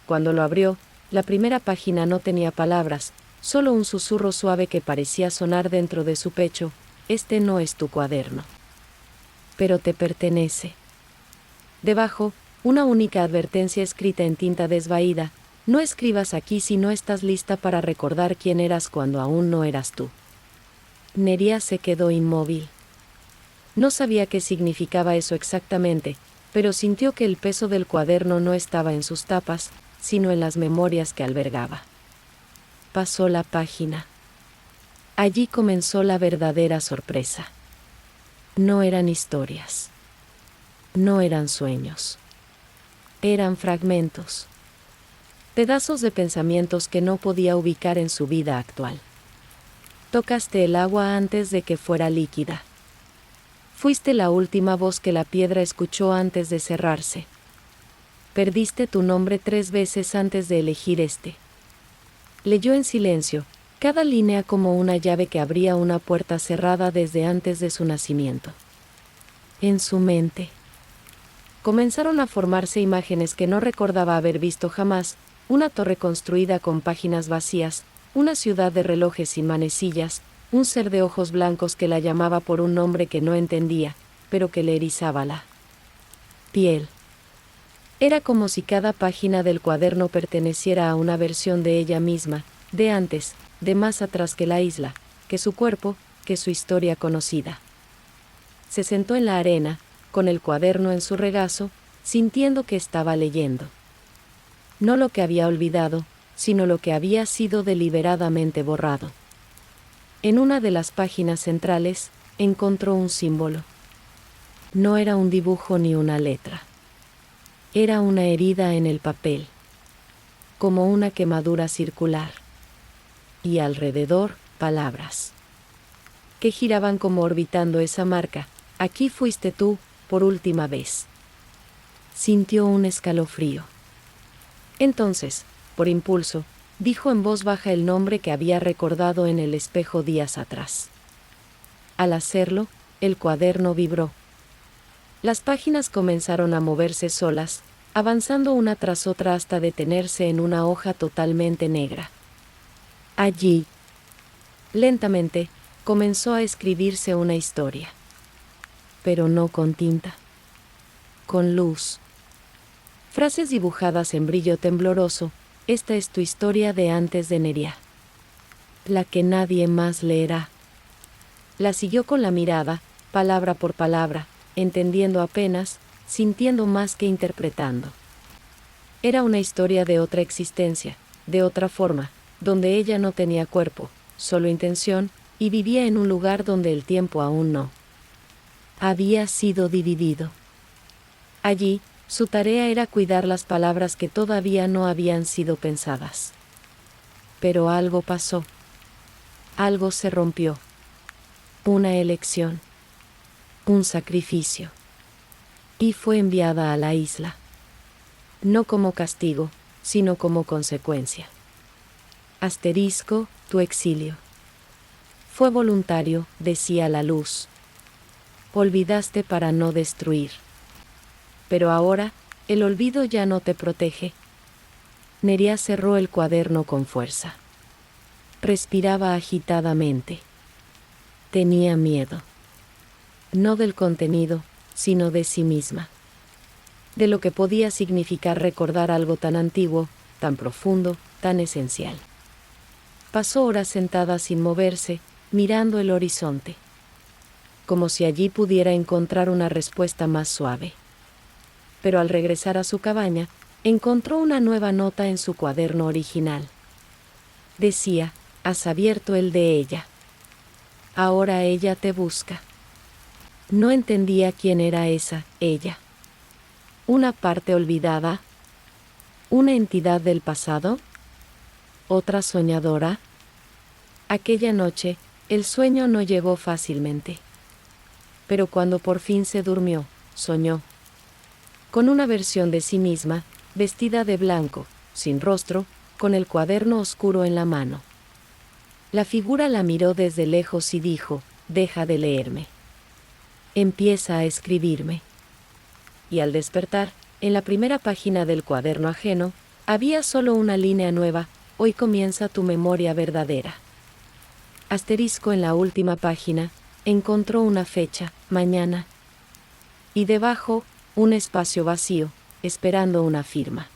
Cuando lo abrió, la primera página no tenía palabras, solo un susurro suave que parecía sonar dentro de su pecho: este no es tu cuaderno. Pero te pertenece. Debajo, una única advertencia escrita en tinta desvaída: no escribas aquí si no estás lista para recordar quién eras cuando aún no eras tú. Nerea se quedó inmóvil. No sabía qué significaba eso exactamente, pero sintió que el peso del cuaderno no estaba en sus tapas, sino en las memorias que albergaba. Pasó la página. Allí comenzó la verdadera sorpresa. No eran historias. No eran sueños. Eran fragmentos. Pedazos de pensamientos que no podía ubicar en su vida actual. Tocaste el agua antes de que fuera líquida. Fuiste la última voz que la piedra escuchó antes de cerrarse. Perdiste tu nombre 3 veces antes de elegir este. Leyó en silencio, cada línea como una llave que abría una puerta cerrada desde antes de su nacimiento. En su mente comenzaron a formarse imágenes que no recordaba haber visto jamás: una torre construida con páginas vacías, Una ciudad de relojes sin manecillas, un ser de ojos blancos que la llamaba por un nombre que no entendía, pero que le erizaba la piel. Era como si cada página del cuaderno perteneciera a una versión de ella misma, de antes, de más atrás que la isla, que su cuerpo, que su historia conocida. Se sentó en la arena, con el cuaderno en su regazo, sintiendo que estaba leyendo. No lo que había olvidado, sino lo que había sido deliberadamente borrado. En una de las páginas centrales, encontró un símbolo. No era un dibujo ni una letra. Era una herida en el papel, como una quemadura circular. Y alrededor, palabras que giraban como orbitando esa marca. Aquí fuiste tú, por última vez. Sintió un escalofrío. Entonces, por impulso, dijo en voz baja el nombre que había recordado en el espejo días atrás. Al hacerlo, el cuaderno vibró. Las páginas comenzaron a moverse solas, avanzando una tras otra hasta detenerse en una hoja totalmente negra. Allí, lentamente, comenzó a escribirse una historia. Pero no con tinta. Con luz. Frases dibujadas en brillo tembloroso. Esta es tu historia de antes de Neria. La que nadie más leerá. La siguió con la mirada, palabra por palabra, entendiendo apenas, sintiendo más que interpretando. Era una historia de otra existencia, de otra forma, donde ella no tenía cuerpo, solo intención, y vivía en un lugar donde el tiempo aún no había sido dividido. Allí, su tarea era cuidar las palabras que todavía no habían sido pensadas. Pero algo pasó. Algo se rompió. Una elección. Un sacrificio. Y fue enviada a la isla. No como castigo, sino como consecuencia. Asterisco, tu exilio. Fue voluntario, decía la luz. Olvidaste para no destruir. Pero ahora, el olvido ya no te protege. Neria cerró el cuaderno con fuerza. Respiraba agitadamente. Tenía miedo. No del contenido, sino de sí misma. De lo que podía significar recordar algo tan antiguo, tan profundo, tan esencial. Pasó horas sentada sin moverse, mirando el horizonte. Como si allí pudiera encontrar una respuesta más suave. Pero al regresar a su cabaña, encontró una nueva nota en su cuaderno original. Decía, has abierto el de ella. Ahora ella te busca. No entendía quién era esa, ella. ¿Una parte olvidada? ¿Una entidad del pasado? ¿Otra soñadora? Aquella noche, el sueño no llegó fácilmente. Pero cuando por fin se durmió, soñó. Con una versión de sí misma, vestida de blanco, sin rostro, con el cuaderno oscuro en la mano. La figura la miró desde lejos y dijo, deja de leerme. Empieza a escribirme. Y al despertar, en la primera página del cuaderno ajeno, había solo una línea nueva, hoy comienza tu memoria verdadera. Asterisco en la última página, encontró una fecha, mañana. Y debajo, un espacio vacío, esperando una firma.